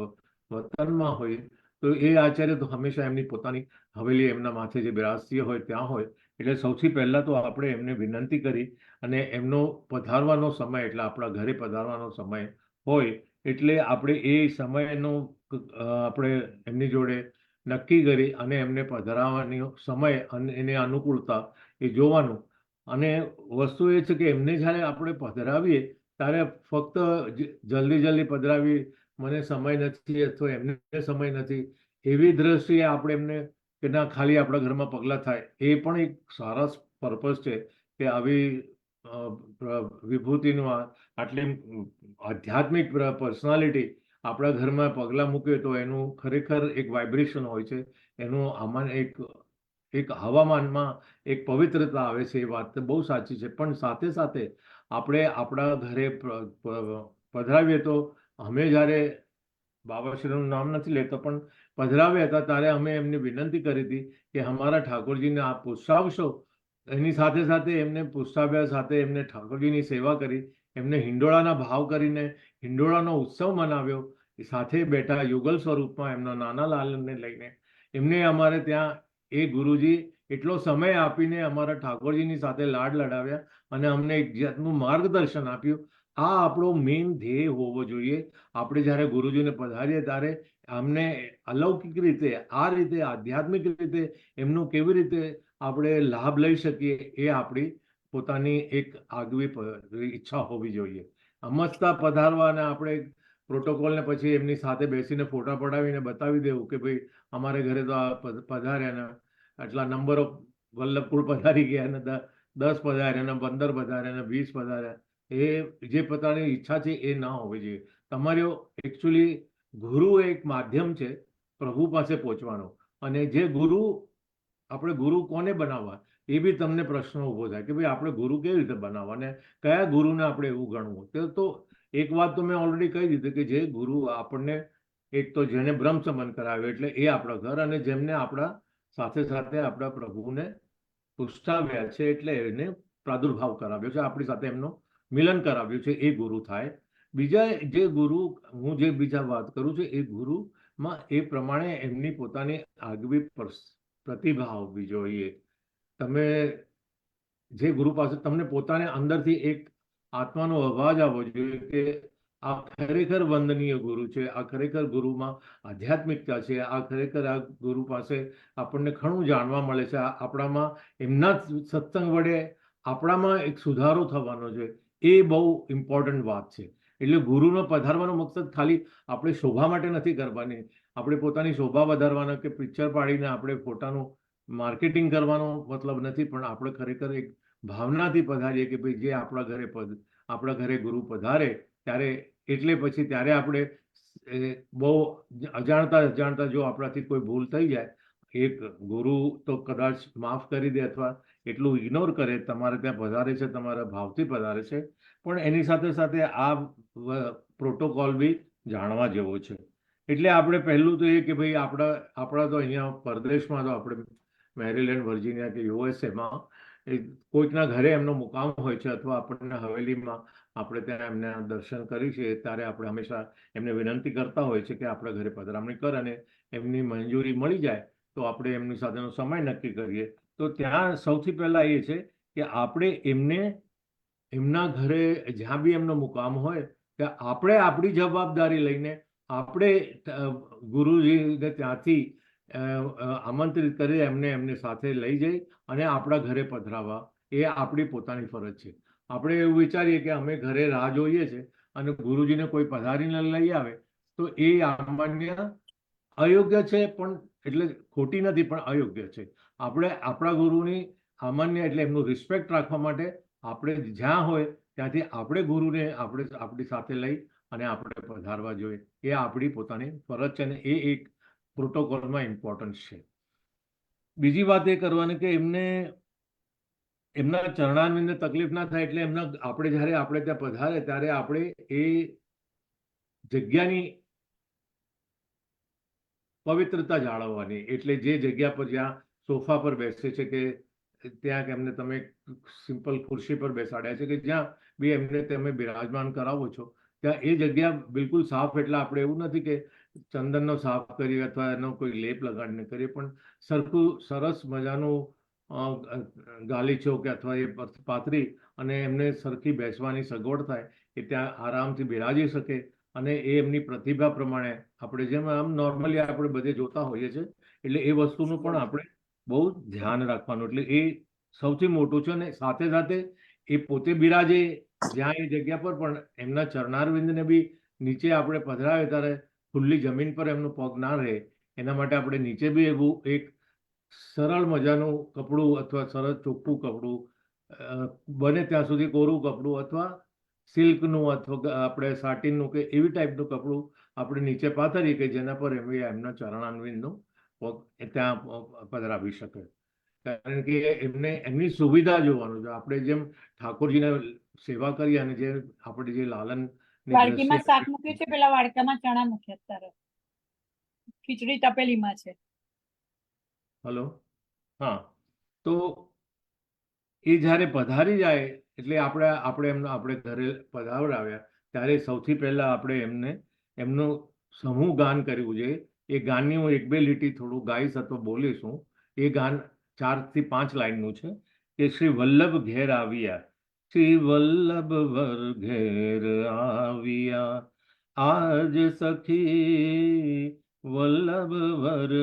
વતનમાં હોઈએ, તો એ આચાર્ય તો હંમેશા એમની પોતાની હવેલી, એમના માથે જે બિરાજતી હોય ત્યાં હોય. એટલે સૌથી પહેલાં તો આપણે એમને વિનંતી કરી અને એમનો પધારવાનો સમય, એટલે આપણા ઘરે પધારવાનો સમય હોય એટલે આપણે એ સમયનો આપણે એમની જોડે નક્કી કરી અને એમને પધરાવવાનો સમય અને એની અનુકૂળતા એ જોવાનું. અને વસ્તુ એ છે કે એમને જ્યારે આપણે પધરાવીએ ત્યારે ફક્ત જલ્દી પધરાવી, મને સમય નથી અથવા એમને સમય નથી, એવી દ્રષ્ટિએ આપણે એમને કે ના ખાલી આપણા ઘરમાં પગલાં થાય, એ પણ એક સારા પર્પઝ છે કે આવી વિભૂતિનું આટલી આધ્યાત્મિક પર્સનાલિટી આપણા ઘરમાં પગલાં મૂકે તો એનું ખરેખર એક વાઇબ્રેશન હોય છે, એનું આમાં એક હવામાનમાં એક પવિત્રતા આવે છે. એ વાત બહુ સાચી છે. પણ સાથે સાથે આપણે આપણા ઘરે પધરાવીએ તો અમે જ્યારે બાબાશ્રીનું નામ નથી લેતો પણ પધરાવ્યા હતા ત્યારે અમે એમને વિનંતી કરી હતી કે અમારા ઠાકોરજીને આપ પુષ્ટાવશો. એની સાથે સાથે એમને પુષ્ટાવ્યા સાથે એમને ઠાકોરજીની સેવા કરી, એમને હિંડોળાના ભાવ કરીને હિંડોળાનો ઉત્સવ મનાવ્યો, સાથે બેઠા યુગલ સ્વરૂપમાં એમના નાના લાલને લઈને એમને અમારે ત્યાં એ ગુરુજી એટલો સમય આપીને અમારા ઠાકોરજીની સાથે લાડ લડાવ્યા અને અમને એક જાતનું માર્ગદર્શન આપ્યું. આ આપણો મેઇન ધ્યેય હોવો જોઈએ. આપણે જ્યારે ગુરુજીને પધારીએ ત્યારે અમને અલૌકિક રીતે, આ રીતે આધ્યાત્મિક રીતે એમનું કેવી રીતે આપણે લાભ લઈ શકીએ, એ આપણી પોતાની એક આગવી ઈચ્છા હોવી જોઈએ. અમસ્તા પધારવા અને આપણે પ્રોટોકોલને પછી એમની સાથે બેસીને ફોટા પડાવીને બતાવી દેવું કે ભાઈ અમારે ઘરે તો આ પધાર્યા ને આટલા નંબર ઓફ વલ્લભકુળ પધારી ગયા, ને 10 પધાર્યા, ને 15 પધાર્યા, ને 20 પધાર્યા, એ જે પોતાની ઈચ્છા છે એ ના હોવી જોઈએ. તમારો એકચ્યુઅલી ગુરુ એક માધ્યમ છે પ્રભુ પાસે પહોંચવાનો, અને જે ગુરુ, આપણે ગુરુ કોને બનાવવા એ બી તમને પ્રશ્ન ઊભો થાય કે ભાઈ આપણે ગુરુ કેવી રીતે બનાવવા અને કયા ગુરુને આપણે એવું ગણવું. તો એક વાત તો મેં ઓલરેડી કહી દીધી કે જે ગુરુ આપણને, એક તો જેને બ્રહ્મ સંબંધ કરાવ્યો એટલે એ આપણા ઘર, અને જેમને આપણા સાથે સાથે આપણા પ્રભુને પુષ્ટાવ્યા છે એટલે એને પ્રાદુર્ભાવ કરાવ્યો છે, આપણી સાથે એમનો મિલન કરાવ્યું છે, એ ગુરુ થાય. બીજા જે ગુરુ, હું જે બીજા વાત કરું છું, એ ગુરુમાં એ પ્રમાણે એમની પોતાની આગવી પ્રતિભા હોવી જોઈએ. તમે જે ગુરુ પાસે તમને પોતાને અંદરથી એક આત્માનો અવાજ આવવો જોઈએ કે આ ખરેખર વંદનીય ગુરુ છે, આ ખરેખર ગુરુમાં આધ્યાત્મિકતા છે, આ ખરેખર આ ગુરુ પાસે આપણને ઘણું જાણવા મળે છે, આપણામાં એમના સત્સંગ વડે આપણામાં એક સુધારો થવાનો છે. એ બહુ ઇમ્પોર્ટન્ટ વાત છે. એટલે ગુરુનો પધારવાનો મકસદ ખાલી આપણે શોભા માટે નથી કરવાની, આપણે પોતાની શોભા વધારવાના કે પિક્ચર પાડીને આપણે ફોટાનું માર્કેટિંગ કરવાનો મતલબ નથી, પણ આપણે ખરેખર એક ભાવનાથી પધારીએ કે ભાઈ જે આપણા ઘરે ગુરુ પધારે ત્યારે એટલે પછી ત્યારે આપણે બહુ અજાણતા જો આપણાથી કોઈ ભૂલ થઈ જાય, એક ગુરુ તો કદાચ માફ કરી દે અથવા એટલું ઇગ્નોર કરે, તમારે ત્યાં પધારે છે, તમારા ભાવથી પધારે છે, પણ એની સાથે સાથે આ પ્રોટોકોલ બી જાણવા જેવો છે. એટલે આપણે પહેલું તો એ કે ભાઈ આપણા તો અહીંયા પરદેશમાં તો આપણે મેરીલેન્ડ, વર્જિનિયા કે યુએસએમાં કોઈકના ઘરે એમનો મુકામ હોય છે અથવા આપણને હવેલીમાં આપણે ત્યાં એમના દર્શન કરી છે ત્યારે આપણે હંમેશા એમને વિનંતી કરતા હોય છે કે આપણા ઘરે પધરામણી કર, અને એમની મંજૂરી મળી જાય તો આપણે એમની સાથેનો સમય નક્કી કરીએ. તો ત્યાં સૌથી પહેલા એ છે કે આપણે એમના ઘરે જ્યાં બી એમનો મુકામ હોય ત્યાં આપણે આપણી જવાબદારી લઈને આપણે ગુરુજીને ત્યાંથી આમંત્રિત કરી એમની સાથે લઈ જઈ અને આપણા ઘરે પધરાવવા એ આપણી પોતાની ફરજ છે. આપણે એવું વિચારીએ કે અમે ઘરે રાહ જોઈએ છે અને ગુરુજીને કોઈ પધારીને લઈ આવે તો એ સામાન્ય અયોગ્ય છે, પણ એટલે ખોટી નથી પણ અયોગ્ય છે. આપણે આપણા ગુરુની સામાન્ય એટલે એમનું રિસ્પેક્ટ રાખવા માટે આપણે જ્યાં હોય ત્યાંથી આપણે ગુરુને આપણી સાથે લઈ અને આપણે પધારવા જોઈએ. એ આપણી પોતાની ફરજ છે અને એ એક પ્રોટોકોલમાં ઇમ્પોર્ટન્સ છે. બીજી વાત એ કરવાની કે એમના ચરણારવિંદને તકલીફ ના થાય એટલે આપણે ત્યાં પધારે ત્યારે આપણે એ જગ્યાની પવિત્રતા જાળવવાની. એટલે જે જગ્યા પર જ્યાં સોફા પર બેસે છે કે ત્યાં એમને તમે સિમ્પલ ખુરશી પર બેસાડ્યા છે કે જ્યાં બી એમને તમે બિરાજમાન કરાવો છો ત્યાં એ જગ્યા બિલકુલ સાફ. એટલે આપણે એવું નથી કે ચંદનનો સાફ કરીએ અથવા એનો કોઈ લેપ લગાડીને કરીએ, પણ સરખું સરસ મજાનું ગાલીચો કે અથવા એ પાથરી અને એમને સરખી બેસવાની સગવડ થાય કે ત્યાં આરામથી બિરાજી શકે અને એ એમની પ્રતિભા પ્રમાણે આપણે જેમ આમ નોર્મલી આપણે બધે જોતા હોઈએ છીએ. એટલે એ વસ્તુનું પણ આપણે બહુ ધ્યાન રાખવાનું. એટલે એ સૌથી મોટું છે. અને સાથે સાથે એ પોતે બિરાજે જ્યાં એ જગ્યા પર, પણ એમના ચરણારવિંદને બી નીચે આપણે પધરાવે ત્યારે ખુલ્લી જમીન પર એમનો પગ ના રહે એના માટે આપણે નીચે બી એવું એક સરળ મજાનું કપડું અથવા સરસ ચોખ્ખું કપડું, બને ત્યાં સુધી કોરું કપડું અથવા સિલ્કનું અથવા આપણે સાટીનનું કે એવી ટાઈપનું કપડું આપણે નીચે પાથરીએ કે જેના પર એમના ચરણારવિંદનું પગ ત્યાં પધરાવી શકે. કારણ કે એમની સુવિધા જોવાનું છે. આપણે જેમ ઠાકોરજીને સેવા કરીએ અને જે આપણે જે લાલન વાડકીમાં શાક મૂક્યું છે, પેલા વાડકામાં ચણા મૂક્યા, અત્યારે ખીચડી તપેલીમાં છે. હલો, હા. તો એ જ્યારે પધારી જાય એટલે આપણે ઘરે પધારાવ્યા ત્યારે સૌથી પહેલા આપણે એમનું સમૂહ ગાન કરવું જોઈએ. એ ગાનની હું 1-2 લીટી થોડું ગાઈશ અથવા બોલીશું. એ ગાન 4 થી 5 લાઈનનું છે કે શ્રી વલ્લભ ઘેર આવ્યા, શ્રી વલ્લભ વર ઘેર આવ્યા, આજ સખી વલ્લભ વર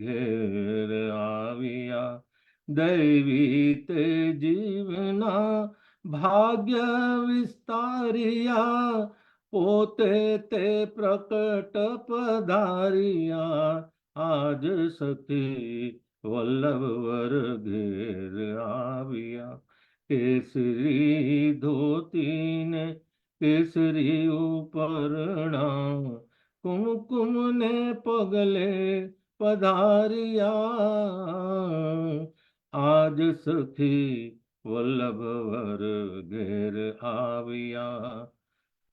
ઘેર આવ્યા, દૈવી તે જીવના ભાગ્ય વિસ્તારિયા, પોતે તે પ્રકટ પધારિયા, આજ સખી વલ્લભ વર ઘેર આવ્યા. કેસરી ધોતીને કેસરી ઉપરણા, કુમકુમ ને પગલે પધારિયા, આજ સખી વલ્લભ વર ઘેર આવ્યા.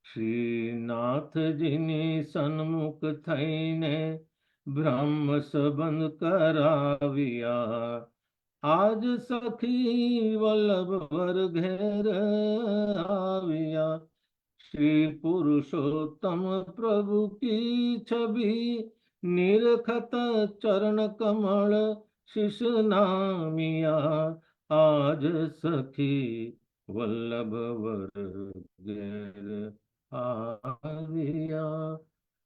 શ્રીનાથજીની સન્મુખ થઈને બ્રહ્મ સંબંધ કરાવ્યા, આજ સખી વલ્લભ વર ઘેર આવ્યા. શ્રી પુરુષોત્તમ પ્રભુ કી છબી નિરખત ચરણ કમળ શિશ નામિયા, આજ સખી વલ્લભ વર ઘેર આવ્યા.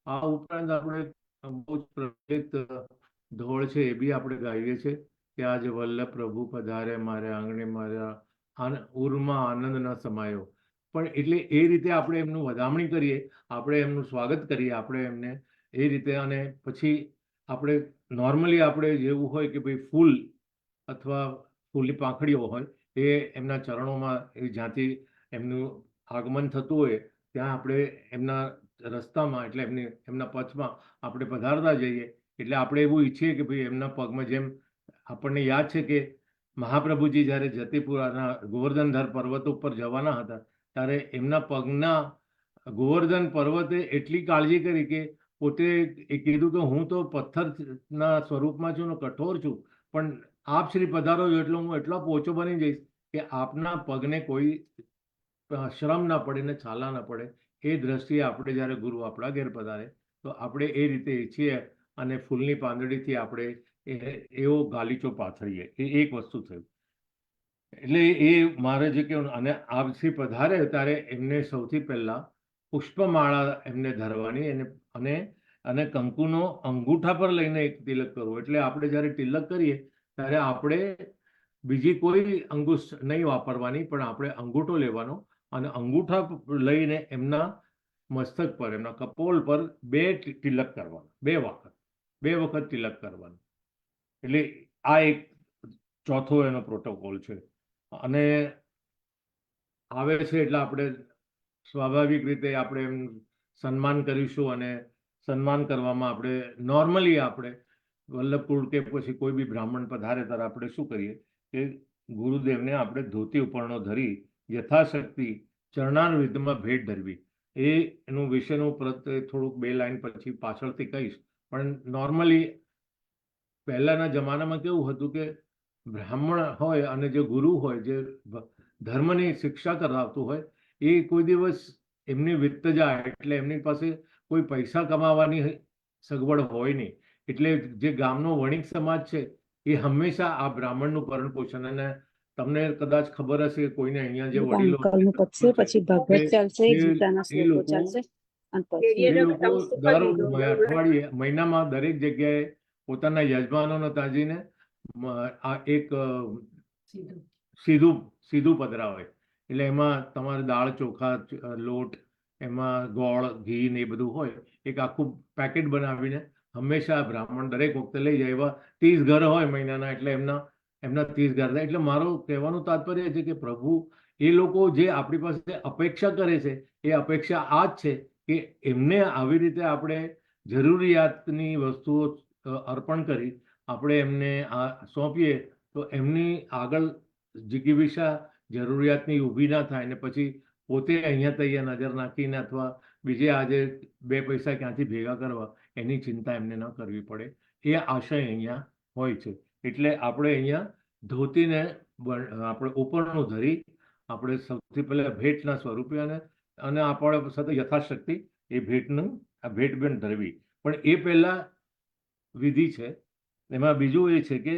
આ ઉપરાંત આપણે બહુ જ પ્રચલિત ધોળ છે એ બી આપણે ગાઈએ છીએ કે આજ વલ્લભ પ્રભુ પધારે મારે આંગણે, મારા ઉરમાં આનંદ ન સમાયો. પણ એટલે એ રીતે આપણે એમનું વધામણી કરીએ, આપણે એમનું સ્વાગત કરીએ, આપણે એમને એ રીતે. અને પછી આપણે નોર્મલી આપણે જેવું હોય કે ભાઈ ફૂલ અથવા ફૂલની પાંખડીઓ હોય એ એમના ચરણોમાં એ જ્યાંથી એમનું આગમન થતું હોય ત્યાં આપણે એમના રસ્તામાં એટલે એમના પથમાં આપણે પધારતા જઈએ. એટલે આપણે એવું ઈચ્છીએ કે ભાઈ એમના પગમાં, જેમ આપણને યાદ છે કે મહાપ્રભુજી જ્યારે જતીપુરાના ગોવર્ધનધર પર્વત ઉપર જવાના હતા ત્યારે એમના પગના ગોવર્ધન પર્વતે એટલી કાળજી કરી કે પોતે એ કીધું કે હું તો પથ્થરના સ્વરૂપમાં છું ને કઠોર છું, પણ આપ શ્રી પધારો છો એટલે હું એટલો પોચો બની જઈશ કે આપના પગને કોઈ શ્રમ ના પડે ને છાલા ના પડે. એ દ્રષ્ટિએ આપણે જ્યારે ગુરુ આપણા ઘેર પધારે તો આપણે એ રીતે ઈચ્છીએ અને ફૂલની પાંદડીથી આપણે એવો ગાલીચો પાથરીએ. એ એક વસ્તુ થયું. એટલે એ મારે જે કહેવું, અને આપ શ્રી પધારે ત્યારે એમને સૌથી પહેલા પુષ્પમાળા એમને ધરવાની અને કંકુનો અંગૂઠા પર લઈને એક તિલક કરવું. એટલે આપણે જ્યારે તિલક કરીએ ત્યારે આપણે બીજી કોઈ અંગુષ્ઠ નહીં વાપરવાની, પણ આપણે અંગૂઠો લેવાનો અને અંગૂઠા લઈને એમના મસ્તક પર, એમના કપોલ પર તિલક કરવાનો. 2 વખત તિલક કરવાનું. એટલે આ એક ચોથો એનો પ્રોટોકોલ છે. અને આવે છે એટલે આપણે સ્વાભાવિક રીતે આપણે એમ સન્માન કરીશું, અને સન્માન કરવામાં આપણે નોર્મલી આપણે વલ્લભકુળ કે પછી કોઈ બી બ્રાહ્મણ પધારે ત્યારે આપણે શું કરીએ કે ગુરુદેવને આપણે ધોતી ઉપરણો ધરી યથાશક્તિ ચરણારવિંદમાં ભેટ ધરવી. એનું વિશેનું પ્રત્યે થોડુંક 2 લાઈન પછી પાછળથી કહીશ. પણ નોર્મલી પહેલાના જમાનામાં કેવું હતું કે બ્રાહ્મણ હોય અને જે ગુરુ હોય, જે ધર્મની શિક્ષા કરાવતું હોય, એ કોઈ દિવસ એમની વિત્ત જાય એટલે એમની પાસે કોઈ પૈસા કમાવાની સગવડ હોય નહીં. એટલે જે ગામનો વણિક સમાજ છે એ હંમેશા આ બ્રાહ્મણનું ભરણ પોષણ, અને તમને કદાચ ખબર હશે કે કોઈને અહીંયા જે વડીલો અંકલનું પતશે, પછી ભગવત ચાલશે, ગીતાના શ્લોકો ચાલશે અને પછી એ લોકો દર અઠવાડિયે, મહિનામાં દરેક જગ્યાએ પોતાના યજમાનોને તાજીને આ એક સીધું પધરાવે. એટલે એમાં તમારે દાળ, ચોખા, લોટ, એમાં ગોળ, ઘી ને એ બધું હોય. એક આખું પેકેટ બનાવીને હંમેશા બ્રાહ્મણ દરેક વખતે લઈ જાય. એવા 30 ઘર હોય મહિનાના, એટલે એમના 30 ઘર થાય. એટલે મારું કહેવાનું તાત્પર્ય છે કે પ્રભુ એ લોકો જે આપણી પાસે અપેક્ષા કરે છે એ અપેક્ષા આ જ છે કે એમને આવી રીતે આપણે જરૂરિયાતની વસ્તુઓ અર્પણ કરી આપણે એમને આ સોંપીએ તો એમની આગળ જિજ્ઞાસા જરૂરિયાતની ઊભી ના થાય, ને પછી પોતે અહીંયા તૈયાર નજર નાખીને અથવા બીજે આજે 2 પૈસા ક્યાંથી ભેગા કરવા એની ચિંતા એમને ન કરવી પડે. એ આશય અહીંયા હોય છે. એટલે આપણે અહીંયા ધોતીને આપણે ઉપરનું ધરી આપણે સૌથી પહેલા ભેટના સ્વરૂપે અને આપણે સાથે યથાશક્તિ એ ભેટ પણ ધરવી. પણ એ પહેલા વિધિ છે. એમાં બીજું એ છે કે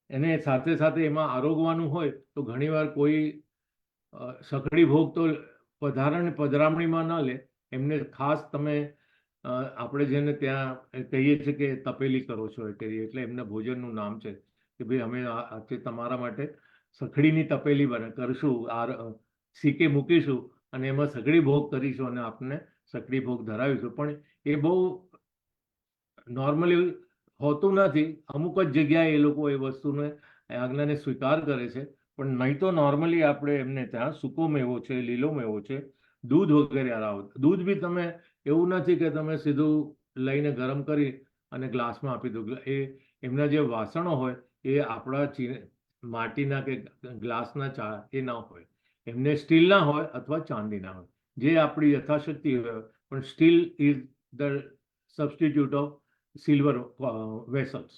એને સાથે સાથે એમાં આરોગવાનું હોય તો ઘણીવાર કોઈ સકડી ભોગ તો પધરામણીમાં ન લે. એમને ખાસ તમે આપણે જેને ત્યાં કહીએ છીએ કે તપેલી કરો છો એટલે એમના ભોજનનું નામ છે કે ભાઈ અમે આજે તમારા માટે સખડીની તપેલી કરશું, સીકે મૂકીશું અને એમાં સગડી ભોગ કરીશું અને આપને સગડી ભોગ ધરાવીશું. પણ એ બહુ નોર્મલી હોતું નથી. અમુક જ જગ્યાએ એ લોકો એ વસ્તુને આજ્ઞાને સ્વીકાર કરે છે, પણ નહીં તો નોર્મલી આપણે એમને ત્યાં સૂકો મેવો છે, લીલો મેવો છે, દૂધ વગેરે આવો. દૂધ બી તમે એવું નથી કે તમે સીધું લઈને ગરમ કરી અને ગ્લાસમાં આપી દો. એ એમના જે વાસણો હોય એ આપણા માટીના કે ગ્લાસના એ ના હોય, એમને સ્ટીલના હોય અથવા ચાંદીના હોય, જે આપણી યથાશક્તિ હોય. પણ steel is the substitute of silver vessels.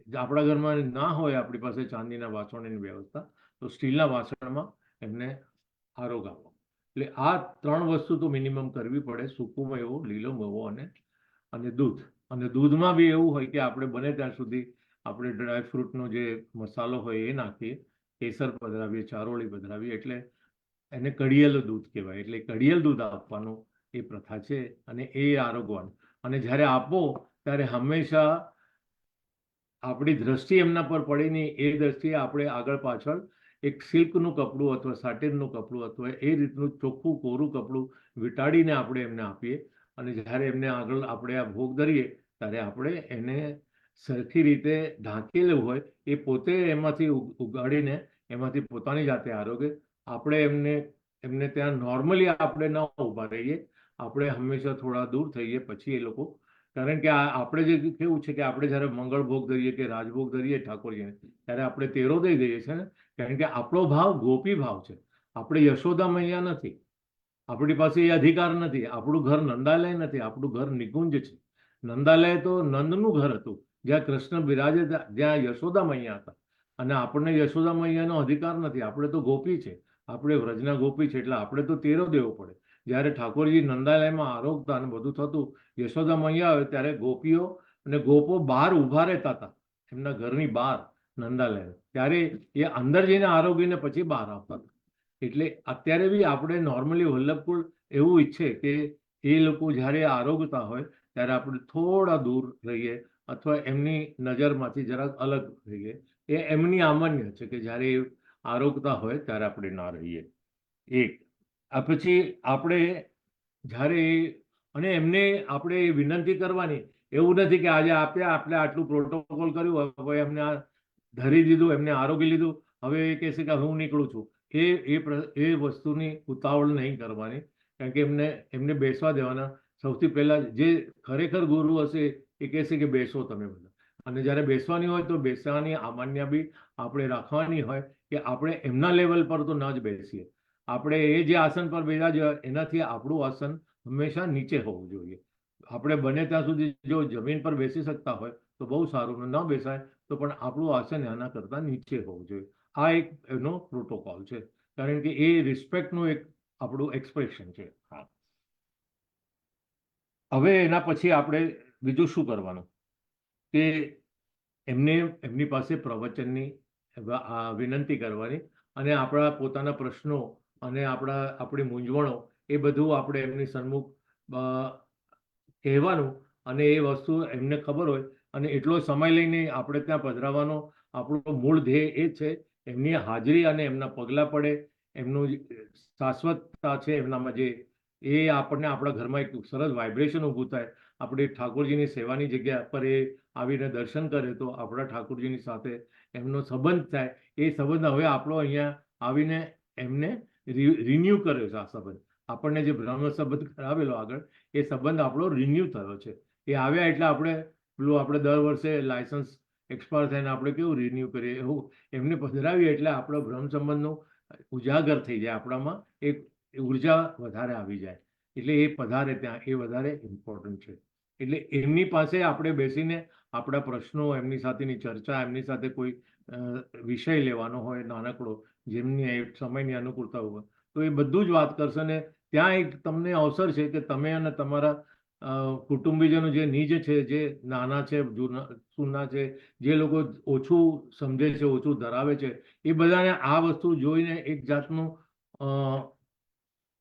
આપણા ઘરમાં ના હોય આપણી પાસે ચાંદીના વાસણોની વ્યવસ્થા, તો સ્ટીલના વાસણમાં એમને આરોગ આપો. એટલે આ 3 વસ્તુ તો મિનિમમ કરવી પડે: સૂકું મેવો, લીલો મેવો અને દૂધ. અને દૂધમાં બી એવું હોય કે આપણે બને ત્યાં સુધી આપણે ડ્રાયફ્રૂટનો જે મસાલો હોય એ નાખીએ, કેસર પધરાવીએ, ચારોળી પધરાવીએ, એટલે એને કડિયેલું દૂધ કહેવાય. એટલે કડિયેલ દૂધ આપવાનું એ પ્રથા છે અને એ આરોગવાનું. અને જ્યારે આપો ત્યારે હંમેશા આપણી દ્રષ્ટિ એમના પર પડે નહીં એ દ્રષ્ટિએ આપણે આગળ પાછળ એક સિલ્કનું કપડું અથવા સાટિનનું કપડું અથવા એ રીતનું ચોખ્ખું કોરું કપડું વીંટાળીને આપણે એમને આપીએ. અને જ્યારે એમને આગળ આપણે આ ભોગ ધરીએ ત્યારે આપણે એને સરખી રીતે ઢાંકેલું હોય એ પોતે એમાંથી ઉગાડીને એમાંથી પોતાની જાતે આરોગ્ય આપણે એમને ત્યાં નોર્મલી આપણે ન ઊભા રહીએ, આપણે હંમેશા થોડા દૂર થઈએ પછી એ લોકો, કારણ કે આપણે જે કેવું છે કે આપણે જ્યારે મંગળ ભોગ ધરીએ કે રાજભોગ ધરીએ ઠાકોરજીને ત્યારે આપણે તેરો દઈ દઈએ છીએ ને, કારણ કે આપણો ભાવ ગોપી ભાવ છે, આપણે યશોદા મૈયા નથી, આપણી પાસે એ અધિકાર નથી, આપણું ઘર નંદાલય નથી, આપણું ઘર નિકુંજ છે. નંદાલય તો નંદનું ઘર હતું જ્યાં કૃષ્ણ બિરાજે, જ્યાં યશોદા મૈયા હતા, અને આપણને યશોદા મૈયાનો અધિકાર નથી, આપણે તો ગોપી છે, આપણે વ્રજના ગોપી છે, એટલે આપણે તો તેરો દેવો પડે. જ્યારે ઠાકોરજી નંદાલયમાં આરોગતા અને બધું થતું, યશોદા મૈયા આવે ત્યારે ગોપીઓ અને ગોપો બહાર ઊભા રહેતા હતા, એમના ઘરની બહાર નંદાલય, ત્યારે એ અંદર જઈને આરોગીને પછી બહાર આવતા હતા. એટલે અત્યારે બી આપણે નોર્મલી વલ્લભકુળ એવું ઈચ્છે કે એ લોકો જ્યારે આરોગતા હોય ત્યારે આપણે થોડા દૂર રહીએ અથવા એમની નજરમાંથી જરાક અલગ રહીએ. એ એમની સામાન્ય છે કે જ્યારે એ આરોગતા હોય ત્યારે આપણે ના રહીએ. એક આ પછી આપણે જ્યારે અને એમને આપણે વિનંતી કરવાની, એવું નથી કે આજે આપણે આટલું પ્રોટોકોલ કર્યું, હવે એમને આ ધરી દીધું, એમને આરોગી લીધું, હવે એ કહેશે કે હું નીકળું છું. એ વસ્તુની ઉતાવળ નહીં કરવાની, કારણ કે એમને બેસવા દેવાના. સૌથી પહેલા જે ખરેખર ગુરુ હશે એ કહેશે કે બેસો તમે બધા, અને જ્યારે બેસવાની હોય તો બેસવાની સામાન્ય બી આપણે રાખવાની હોય કે આપણે એમના લેવલ પર તો ન જ બેસીએ. આપણે એ જે આસન પર બેસા જોઈએ એનાથી આપણું આસન હંમેશા નીચે હોવું જોઈએ. આપણે બને ત્યાં સુધી જો જમીન પર બેસી શકતા હોય તો બહુ સારું, ન બેસાય તો પણ આપણું આસન એના કરતાં નીચે હોવું જોઈએ. આ એક એનો પ્રોટોકોલ છે, કારણ કે એ રિસ્પેક્ટનું એક આપણું એક્સપ્રેશન છે. હા, હવે એના પછી આપણે બીજું શું કરવાનું કે એમની પાસે પ્રવચનની વિનંતી કરવાની, અને આપણા પોતાના પ્રશ્નો અને આપણી મૂંઝવણો એ બધું આપણે એમની સન્મુખ કહેવાનું, અને એ વસ્તુ એમને ખબર હોય, અને એટલો સમય લઈને આપણે ત્યાં પધરાવાનો આપણો મૂળ ધ્યેય એ છે એમની હાજરી અને એમના પગલાં પડે, એમનું શાશ્વતતા છે એમનામાં, જે એ આપણને આપણા ઘરમાં એક સરસ વાઇબ્રેશન ઊભું થાય. આપણે ઠાકોરજીની સેવાની જગ્યા પર એ આવીને દર્શન કરે તો આપણા ઠાકોરજીની સાથે એમનો સંબંધ થાય. એ સંબંધ હવે આપણો અહીંયા આવીને એમને રિન્યુ કર્યો છે. આ સંબંધ આપણને જે બ્રહ્મ સંબંધ કરાવેલો આગળ, એ સંબંધ આપણો રિન્યુ થયો છે. એ આવ્યા એટલે આપણે દર વર્ષે લાયસન્સ એક્સપાયર થાય ને આપણે કેવું રિન્યુ કરીએ, એવું એમને પધરાવીએ એટલે આપણો બ્રહ્મ સંબંધનો ઉજાગર થઈ જાય, આપણામાં એક ઉર્જા વધારે આવી જાય. એટલે એ પધારે ત્યાં એ વધારે ઇમ્પોર્ટન્ટ છે. એટલે એમની પાસે આપણે બેસીને આપણા પ્રશ્નો, એમની સાથેની ચર્ચા, એમની સાથે કોઈ વિષય લેવાનો હોય નાનકડો, જેમની સમયની અનુકૂળતા હોય તો એ બધું જ વાત કરશે. ને ત્યાં એક તમને અવસર છે કે તમે અને તમારા કુટુંબીજનો જે નીજ છે, જે નાના છે, સૂના છે, જે લોકો ઓછું સમજે છે, ઓછું ધરાવે છે, એ બધાને આ વસ્તુ જોઈને એક જાતનું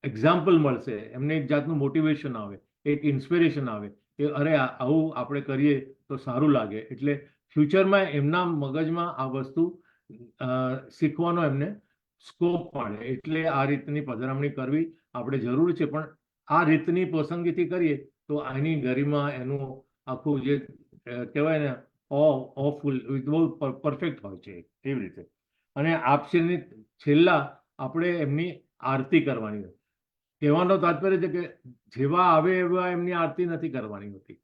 એક્ઝામ્પલ મળશે, એમને એક જાતનું મોટિવેશન આવે, એક ઇન્સ્પિરેશન આવે કે અરે આવું આપણે કરીએ તો સારું લાગે. એટલે ફ્યુચરમાં એમના મગજમાં આ વસ્તુ શીખવાનો એમને સ્કોપ મળે. એટલે આ રીતની પધરામણી કરવી આપણે જરૂર છે, પણ આ રીતની પસંદગીથી કરીએ તો આની ગરિમા, એનું આખું જે કહેવાય ને ઓફુલ બહુ પરફેક્ટ હોય છે એવી રીતે. અને આપશીની છેલ્લા આપણે એમની આરતી કરવાની હોય. કહેવાનો તાત્પર્ય છે કે જેવા આવે એવા એમની આરતી નથી કરવાની હોતી.